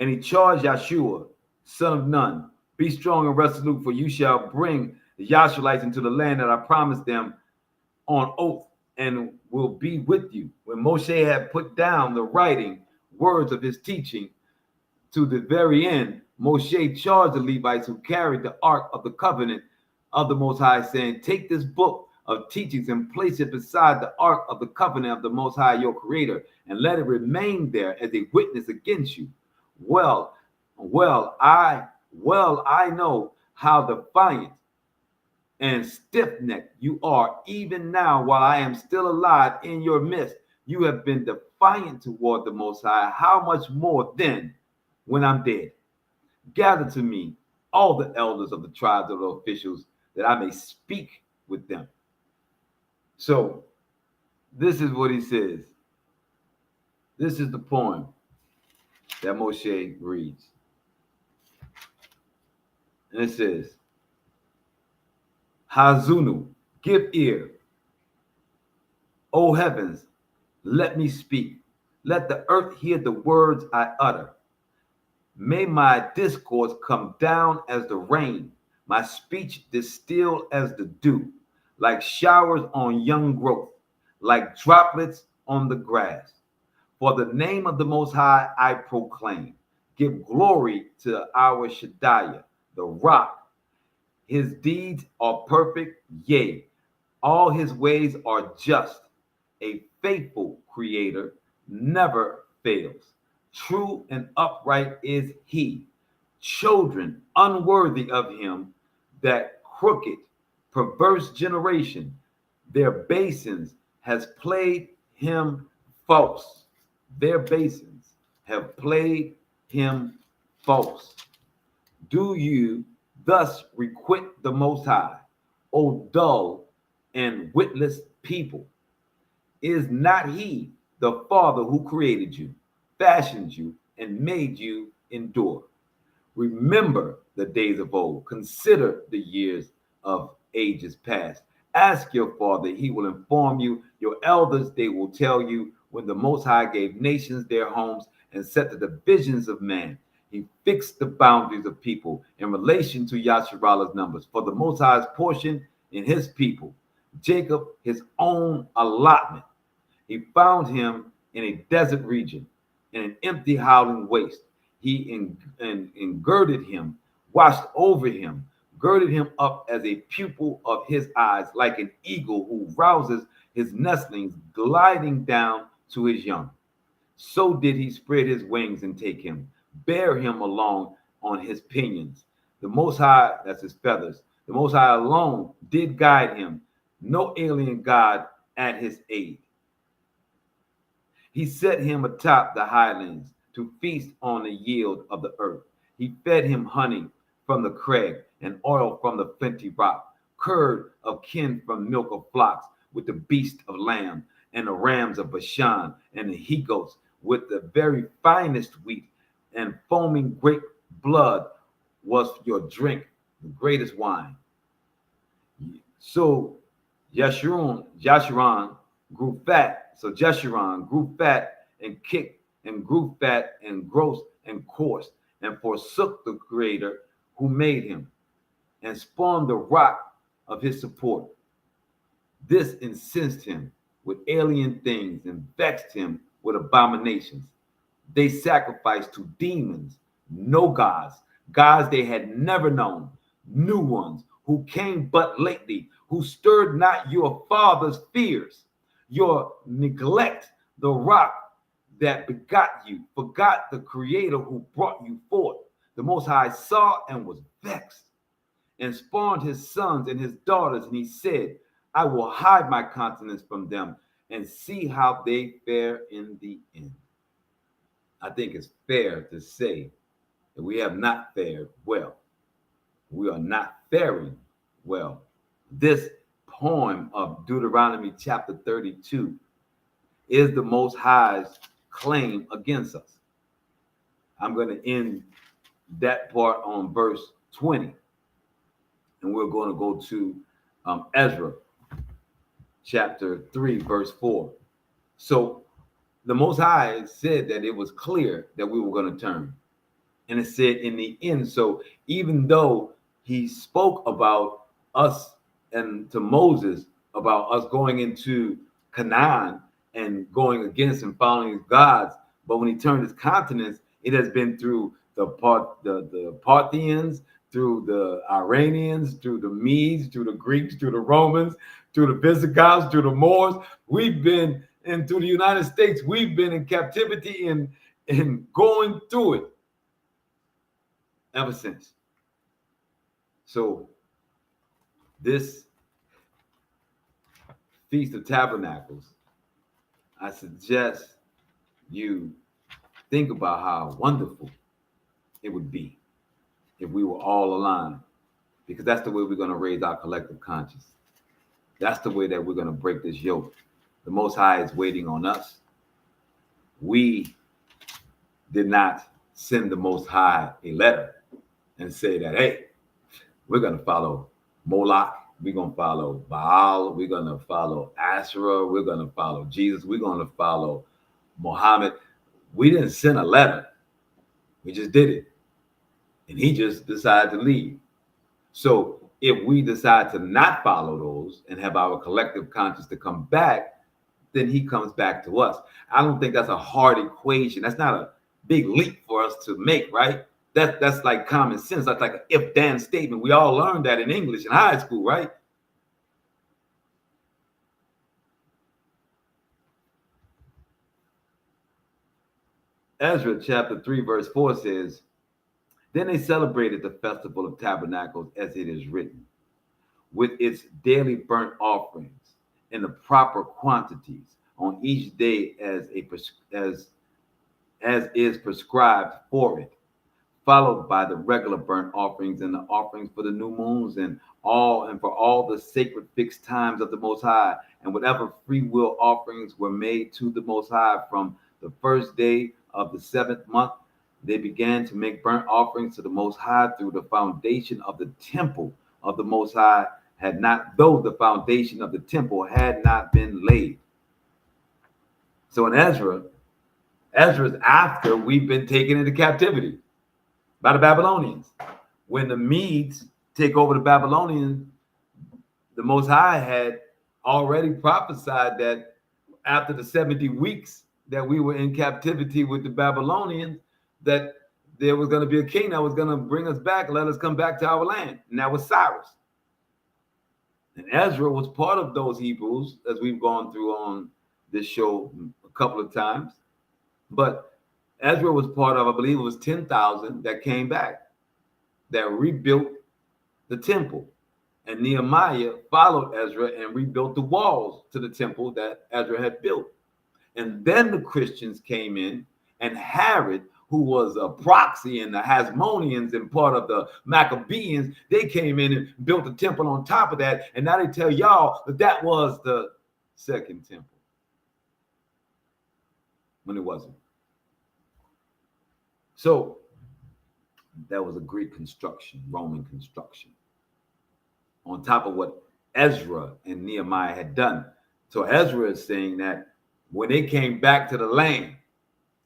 and he charged Yeshua, son of Nun, be strong and resolute, for you shall bring the Yashvalites into the land that I promised them on oath, and will be with you. When Moshe had put down the writing words of his teaching to the very end, Moshe charged the Levites who carried the ark of the covenant of the Most High, saying, take this book of teachings and place it beside the ark of the covenant of the Most High, your creator, and let it remain there as a witness against you. Well, I know how defiant and stiff-necked you are, even now while I am still alive in your midst. You have been defiant toward the Most High. How much more then when I'm dead? Gather to me all the elders of the tribes of the officials, that I may speak with them. So this is what he says. This is the poem that Moshe reads. And it says, Hazunu, give ear. O heavens, let me speak. Let the earth hear the words I utter. May my discourse come down as the rain, my speech distill as the dew, like showers on young growth, like droplets on the grass. For the name of the Most High I proclaim. Give glory to our Shaddai, the rock. His deeds are perfect, yea, all his ways are just. A faithful creator never fails. True and upright is he. Children unworthy of him, that crooked, perverse generation, their basins has played him false. Their basins have played him false. Do you thus requite the Most High, O dull and witless people? Is not he the Father who created you, fashioned you, and made you endure? Remember the days of old. Consider the years of ages past. Ask your father, he will inform you. Your elders, they will tell you. When the Most High gave nations their homes and set the divisions of man, he fixed the boundaries of people in relation to Yasharalah's numbers. For the Most High's portion in his people, Jacob his own allotment. He found him in a desert region, in an empty howling waste. He girded him, watched over him, girded him up as a pupil of his eyes, like an eagle who rouses his nestlings, gliding down to his young. So did he spread his wings and take him, bear him along on his pinions. The Most High, that's his feathers, the Most High alone did guide him, no alien God at his aid. He set him atop the highlands to feast on the yield of the earth. He fed him honey from the crag and oil from the flinty rock, curd of kin from milk of flocks, with the beast of lamb and the rams of Bashan, and the he-goats with the very finest wheat, and foaming grape blood was your drink, the greatest wine. So Jeshurun grew fat. So Jeshurun grew fat and kicked and grew fat and gross and coarse, and forsook the Creator who made him, and spawned the rock of his support. This incensed him with alien things and vexed him with abominations. They sacrificed to demons, no gods, gods they had never known, new ones who came but lately, who stirred not your father's fears. Your neglect the rock that begot you, forgot the Creator who brought you forth. The Most High saw and was vexed, and spawned his sons and his daughters, and he said, I will hide my countenance from them and see how they fare in the end. I think it's fair to say that we have not fared well. We are not faring well. This poem of Deuteronomy chapter 32 is the Most High's claim against us. I'm going to end that part on verse 20. And we're going to go to Ezra chapter 3, verse 4. So the Most High said that it was clear that we were going to turn. And it said in the end. So even though he spoke about us and to Moses about us going into Canaan and going against and following his gods, but when he turned his countenance, it has been through the Parthians, through the Iranians, through the Medes, through the Greeks, through the Romans, through the Visigoths, through the Moors. We've been into the United States. We've been in captivity and going through it ever since. So this Feast of Tabernacles, I suggest you think about how wonderful it would be if we were all aligned, because that's the way we're going to raise our collective conscience. That's the way that we're going to break this yoke. The Most High is waiting on us. We did not send the Most High a letter and say that, hey, we're going to follow Moloch, we're going to follow Baal, we're going to follow Asherah, we're going to follow Jesus, we're going to follow Muhammad. We didn't send a letter. We just did it. And he just decided to leave. So if we decide to not follow those and have our collective conscience to come back, then he comes back to us. I don't think that's a hard equation. That's not a big leap for us to make, right? That's like common sense. That's like an if-then statement. We all learned that in English in high school, right? Ezra chapter 3, verse 4 says, then they celebrated the festival of tabernacles as it is written, with its daily burnt offerings in the proper quantities on each day as is prescribed for it, followed by the regular burnt offerings and the offerings for the new moons and for all the sacred fixed times of the Most High, and whatever free will offerings were made to the Most High from the first day of the 7th month. They began to make burnt offerings to the Most High through the foundation of the temple of the Most High though the foundation of the temple had not been laid. So in Ezra's after we've been taken into captivity by the Babylonians. When the Medes take over the Babylonians, the Most High had already prophesied that after the 70 weeks that we were in captivity with the Babylonians, that there was going to be a king that was going to bring us back, let us come back to our land. And that was Cyrus. And Ezra was part of those Hebrews, as we've gone through on this show a couple of times. But Ezra was part of, I believe it was 10,000 that came back, that rebuilt the temple. And Nehemiah followed Ezra and rebuilt the walls to the temple that Ezra had built. And then the Christians came in, and Herod, who was a proxy, and the Hasmoneans and part of the Maccabees, they came in and built a temple on top of that. And now they tell y'all that that was the second temple, when it wasn't. So that was a Greek construction, Roman construction, on top of what Ezra and Nehemiah had done. So Ezra is saying that when they came back to the land,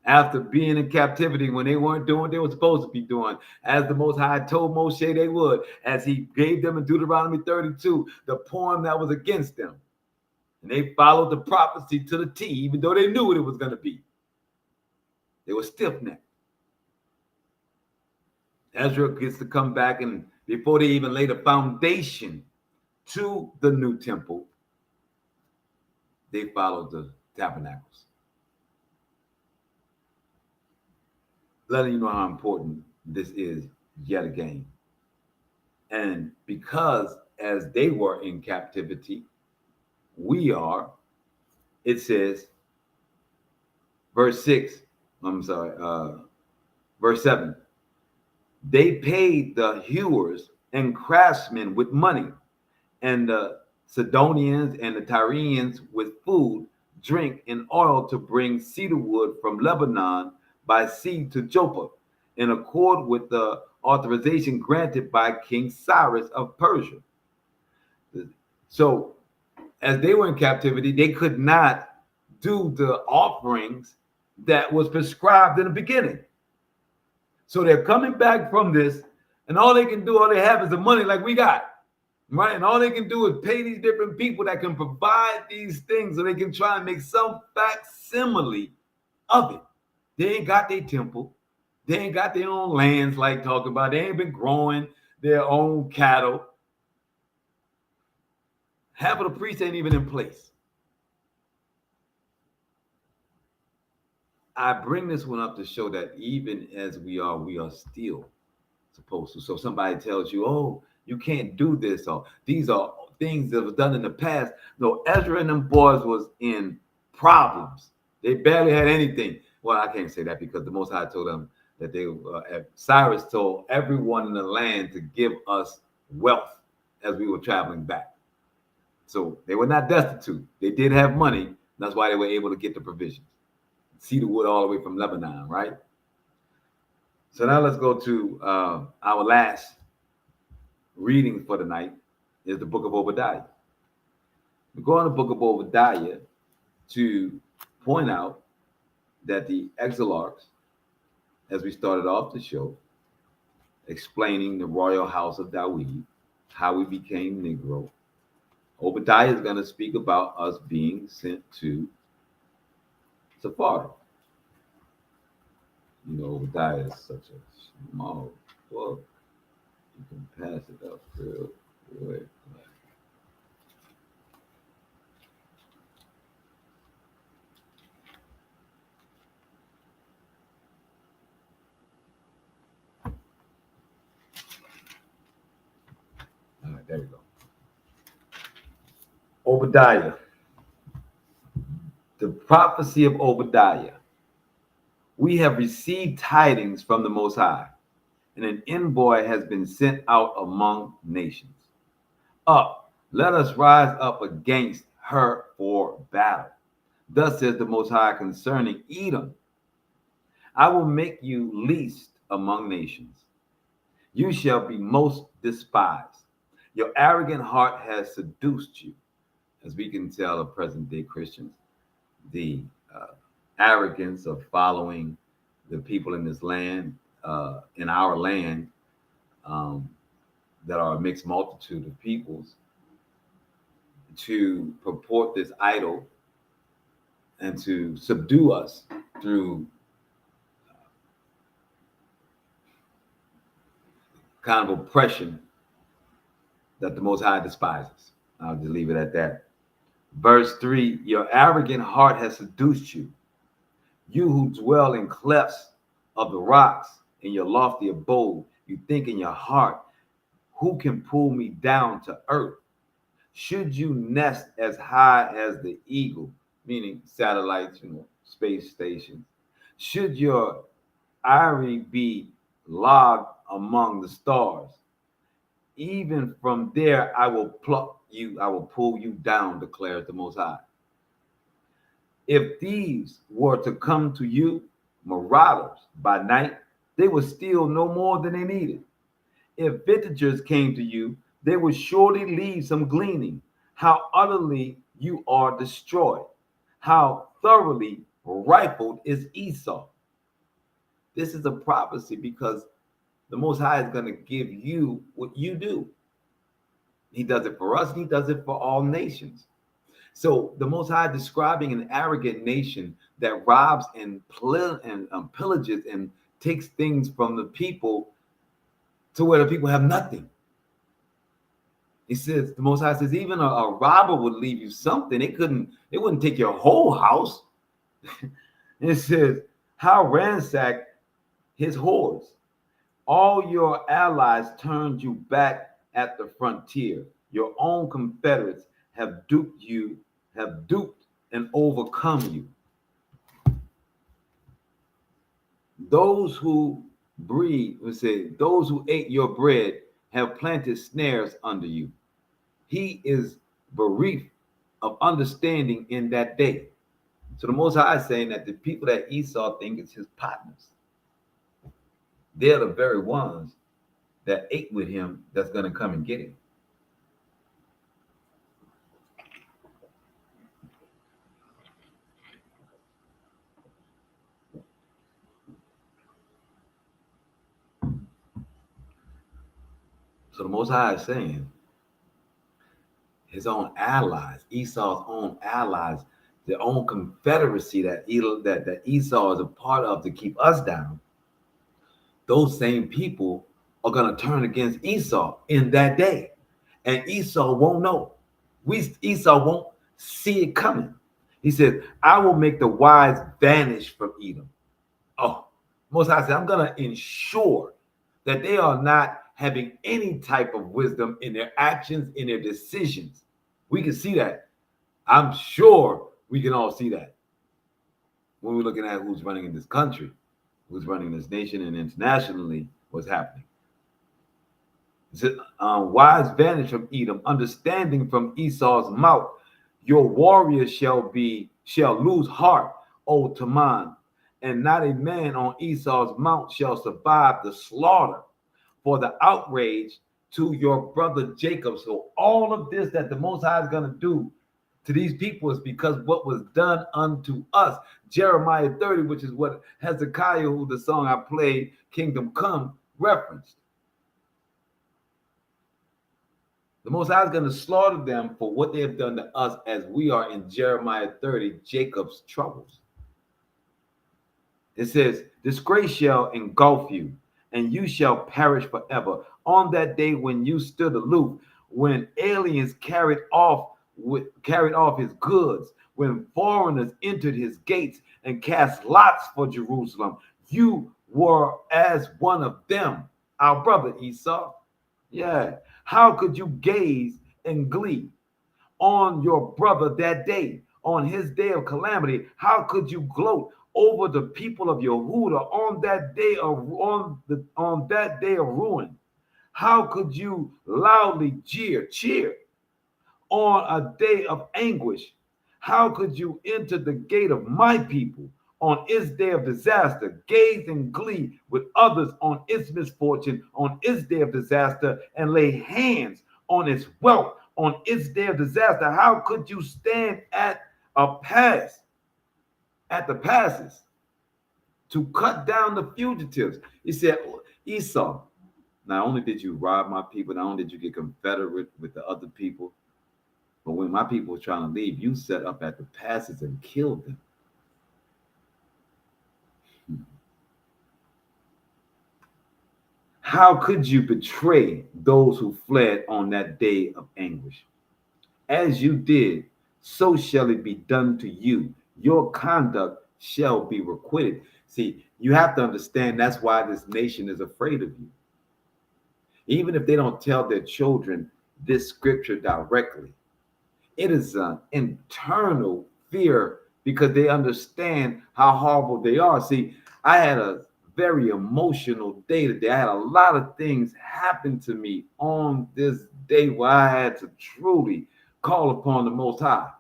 after being in captivity, when they weren't doing what they were supposed to be doing, as the Most High told Moshe they would, as he gave them in Deuteronomy 32, the poem that was against them. And they followed the prophecy to the T, even though they knew what it was going to be. They were stiff-necked. Ezra gets to come back, and before they even laid a foundation to the new temple, they followed the tabernacles. Letting you know how important this is yet again. And because as they were in captivity, we are, it says, verse 7, they paid the hewers and craftsmen with money, and the Sidonians and the Tyrians with food, drink, and oil to bring cedar wood from Lebanon by sea to Joppa, in accord with the authorization granted by King Cyrus of Persia. So as they were in captivity, they could not do the offerings that was prescribed in the beginning. So they're coming back from this, and all they can do, all they have is the money like we got, right? And all they can do is pay these different people that can provide these things so they can try and make some facsimile of it. They ain't got their temple. They ain't got their own lands like talking about. They ain't been growing. their own cattle. Half of the priests ain't even in place. I bring this one up to show that even as we are still supposed to. So somebody tells you, oh, you can't do this, or these are things that was done in the past. No, Ezra and them boys was in problems. They barely had anything. Well, I can't say that because the Most High told them that Cyrus told everyone in the land to give us wealth as we were traveling back. So they were not destitute. They did have money. That's why they were able to get the provisions. Cedar wood all the way from Lebanon, right? So now let's go to our last reading for the night is the book of Obadiah. We go in the book of Obadiah to point out that the exilarchs, as we started off the show, explaining the royal house of Dawid, how we became Negro. Obadiah is going to speak about us being sent to Sephardi. You know, Obadiah is such a small book. You can pass it up real quick. All right, there we go. Obadiah. The prophecy of Obadiah. We have received tidings from the Most High, and an envoy has been sent out among nations. Up, let us rise up against her for battle. Thus says the Most High concerning Edom. I will make you least among nations. You shall be most despised. Your arrogant heart has seduced you. As we can tell of present day Christians, the arrogance of following the people in this land, in our land, that are a mixed multitude of peoples, to purport this idol and to subdue us through kind of oppression that the Most High despises. I'll just leave it at that. Verse 3, your arrogant heart has seduced you. You who dwell in clefts of the rocks in your lofty abode, you think in your heart, who can pull me down to earth? Should you nest as high as the eagle, meaning satellites, space stations? Should your eyrie be logged among the stars? Even from there, I will pluck you, I will pull you down, declares the Most High. If thieves were to come to you, marauders by night, they would steal no more than they needed. If vintagers came to you, they would surely leave some gleaning. How utterly you are destroyed. How thoroughly rifled is Esau. This is a prophecy because the Most High is going to give you what you do. He does it for us. And he does it for all nations. So the Most High describing an arrogant nation that robs and pillages and takes things from the people to where the people have nothing. He says, the Most High says, even a robber would leave you something. It wouldn't take your whole house. It says, how ransacked his hordes. All your allies turned you back at the frontier. Your own confederates have duped and overcome you. Those who those who ate your bread have planted snares under you. He is bereft of understanding in that day. So the Most High is saying that the people that Esau think is his partners, they're the very ones that ate with him that's going to come and get him. So the Most High is saying his own allies, Esau's own allies, their own confederacy that Esau is a part of to keep us down, those same people are going to turn against Esau in that day. And Esau won't know. Esau won't see it coming. He says, I will make the wise vanish from Edom. Oh, Most High said, I'm going to ensure that they are not having any type of wisdom in their actions, in their decisions. We can see that. I'm sure we can all see that when we're looking at who's running in this country, who's running this nation, and internationally, what's happening. Wise vanish from Edom, understanding from Esau's mouth. Your warriors shall lose heart, O Taman, and not a man on Esau's mount shall survive the slaughter for the outrage to your brother Jacob. So all of this that the Most High is going to do to these people is because what was done unto us. Jeremiah 30, which is what Hezekiah, who the song I played, Kingdom Come, referenced. The Most High is going to slaughter them for what they have done to us, as we are in Jeremiah 30, Jacob's troubles. It says, disgrace shall engulf you, and you shall perish forever. On that day when you stood aloof, when aliens carried off his goods, when foreigners entered his gates and cast lots for Jerusalem, you were as one of them, our brother Esau. Yeah. How could you gaze in glee on your brother that day, on his day of calamity? How could you gloat over the people of Yehuda on that day of ruin? How could you loudly cheer on a day of anguish? How could you enter the gate of my people on its day of disaster, gaze in glee with others on its misfortune, on its day of disaster, and lay hands on its wealth on its day of disaster? How could you stand at the passes to cut down the fugitives? He said, Esau, not only did you rob my people, not only did you get confederate with the other people, but when my people were trying to leave, you set up at the passes and killed them. How could you betray those who fled on that day of anguish? As you did, so shall it be done to you. Your conduct shall be requited. See, you have to understand that's why this nation is afraid of you. Even if they don't tell their children this scripture directly, it is an internal fear because they understand how horrible they are. See, I had a very emotional day today. I had a lot of things happen to me on this day where I had to truly call upon the Most High.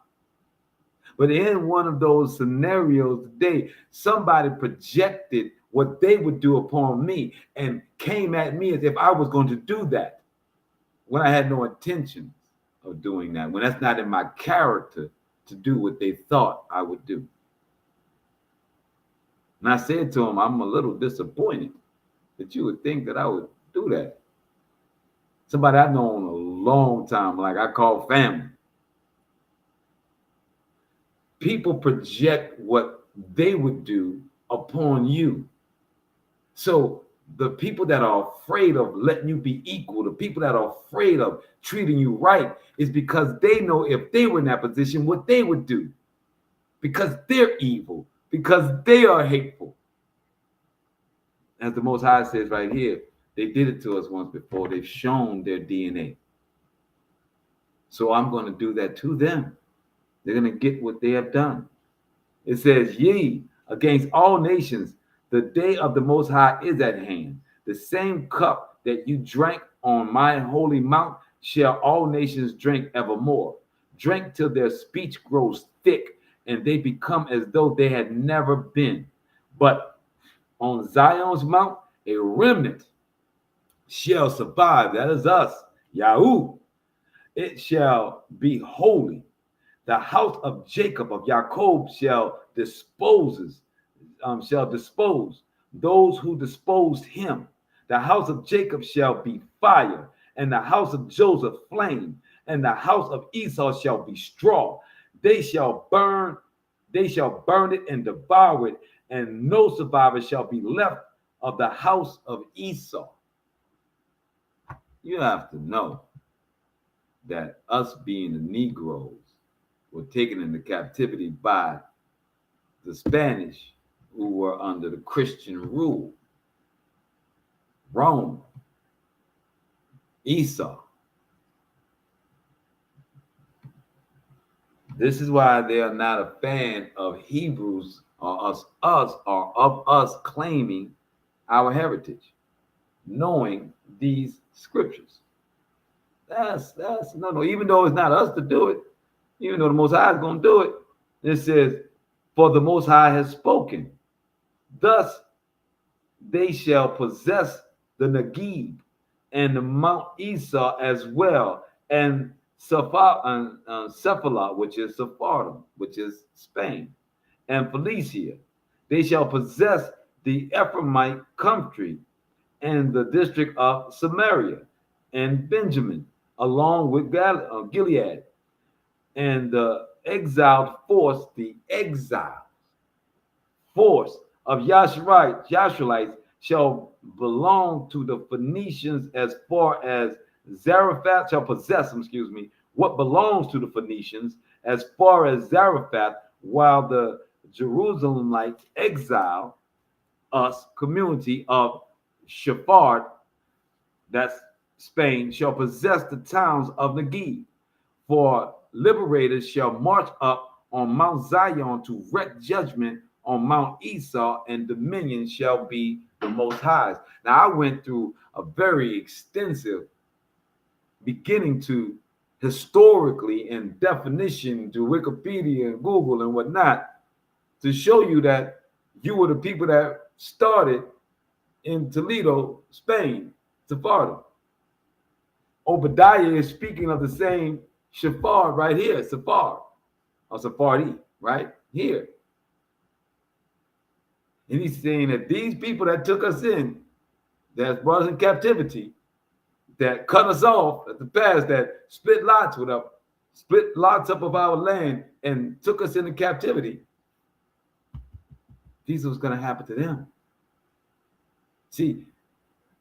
But in one of those scenarios today, somebody projected what they would do upon me and came at me as if I was going to do that when I had no intention of doing that, when that's not in my character to do what they thought I would do. And I said to him, I'm a little disappointed that you would think that I would do that. Somebody I've known a long time, like I call family. People project what they would do upon you. So the people that are afraid of letting you be equal, the people that are afraid of treating you right, is because they know if they were in that position, what they would do. Because they're evil, because they are hateful. As the Most High says right here, they did it to us once before. They've shown their DNA. So I'm going to do that to them. They're going to get what they have done. It says, ye against all nations, the day of the Most High is at hand. The same cup that you drank on my holy mount shall all nations drink evermore. Drink till their speech grows thick and they become as though they had never been. But on Zion's mount, a remnant shall survive. That is us, Yahoo. It shall be holy. The house of Jacob, of Jacob, shall dispose those who disposed him. The house of Jacob shall be fire, and the house of Joseph flame, and the house of Esau shall be straw. They shall burn it and devour it, and no survivor shall be left of the house of Esau. You have to know that us being the Negros were taken into captivity by the Spanish, who were under the Christian rule. Rome, Esau. This is why they are not a fan of Hebrews or of us claiming our heritage, knowing these scriptures. That's no. Even though it's not us to do it, even though the Most High is going to do it, it says, "For the Most High has spoken. Thus they shall possess the Negib and the Mount Esau as well, and Cephala, which is Sephardim, which is Spain, and Philistia. They shall possess the Ephraimite country and the district of Samaria and Benjamin, along with Gilead, and the exiled force, the exile force of Yasharites shall belong to the Phoenicians as far as Zarephath shall possess, what belongs to the Phoenicians as far as Zarephath, while the Jerusalemites exile us, community of Shephard, that's Spain, shall possess the towns of Negib. For liberators shall march up on Mount Zion to wreak judgment on Mount Esau, and dominion shall be the Most High's. Now, I went through a very extensive beginning to historically and definition to Wikipedia and Google and whatnot to show you that you were the people that started in Toledo, Spain, Sephardim. Obadiah is speaking of the same Shephard right here, Sephard, or Sephardi, right here. And he's saying that these people that took us in, that brought us in captivity, that cut us off at the past, that split lots up of our land and took us into captivity, this was going to happen to them. See,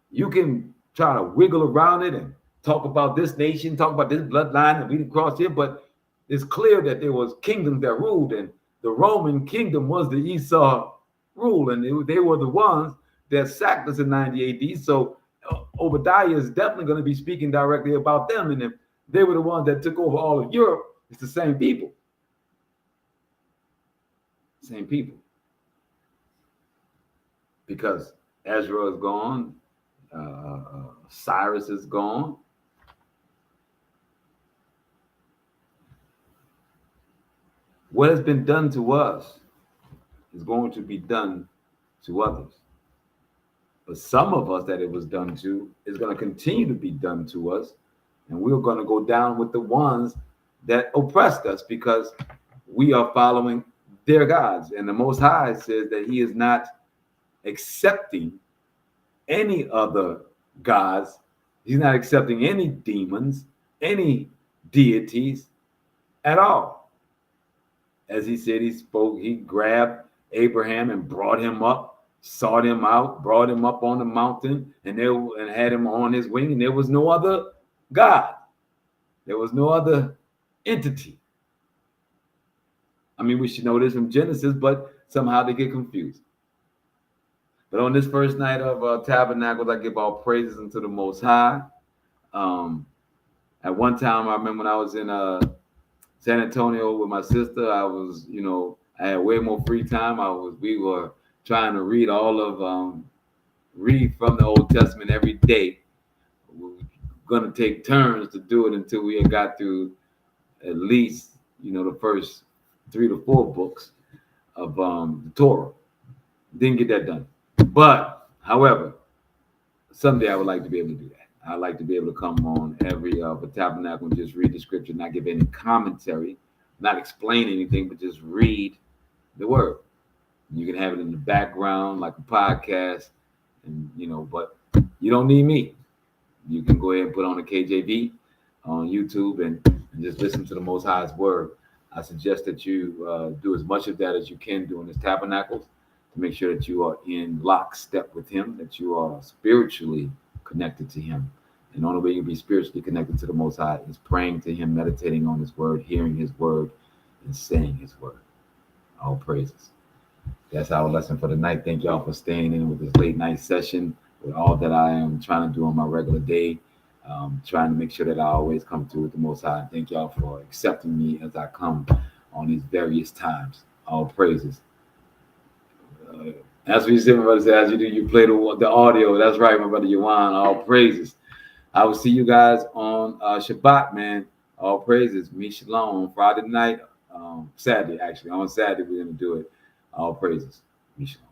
you can try to wiggle around it and talk about this nation, talk about this bloodline, and we didn't cross here, but it's clear that there was kingdoms that ruled, and the Roman kingdom was the Esau rule, and they were the ones that sacked us in 90 AD. So Obadiah is definitely going to be speaking directly about them, and if they were the ones that took over all of Europe, it's the same people. Same people. Because Ezra is gone, Cyrus is gone. What has been done to us is going to be done to others. But some of us that it was done to is going to continue to be done to us. And we're going to go down with the ones that oppressed us because we are following their gods. And the Most High says that he is not accepting any other gods. He's not accepting any demons, any deities at all. As he said, he grabbed Abraham and brought him up, sought him out, brought him up on the mountain, and had him on his wing, and there was no other God. There was no other entity. I mean, we should know this from Genesis, but somehow they get confused. But on this first night of Tabernacles, I give all praises unto the Most High. At one time, I remember when I was in San Antonio with my sister, I was, I had way more free time. We were trying to read read from the Old Testament every day. We were going to take turns to do it until we had got through at least, the first 3 to 4 books of the Torah. Didn't get that done. But, however, someday I would like to be able to do that. I'd like to be able to come on every tabernacle and just read the scripture, not give any commentary, not explain anything, but just read the word. You can have it in the background like a podcast, and but you don't need me. You can go ahead and put on a KJV on YouTube and just listen to the Most High's word. I suggest that you do as much of that as you can during this tabernacles to make sure that you are in lockstep with him, that you are spiritually connected to him. And the only way you can be spiritually connected to the Most High is praying to Him, meditating on His word, hearing His word, and saying His word. All praises. That's our lesson for the night. Thank y'all for staying in with this late night session, with all that I am trying to do on my regular day. Trying to make sure that I always come through with the Most High. Thank y'all for accepting me as I come on these various times. All praises. That's what you said, my brother said. As you do, you play the audio. That's right, my brother Yawan. All praises. I will see you guys on Shabbat, man. All praises. Me shalom on Friday night. Saturday, actually. On Saturday, we're going to do it. All praises. Me shalom.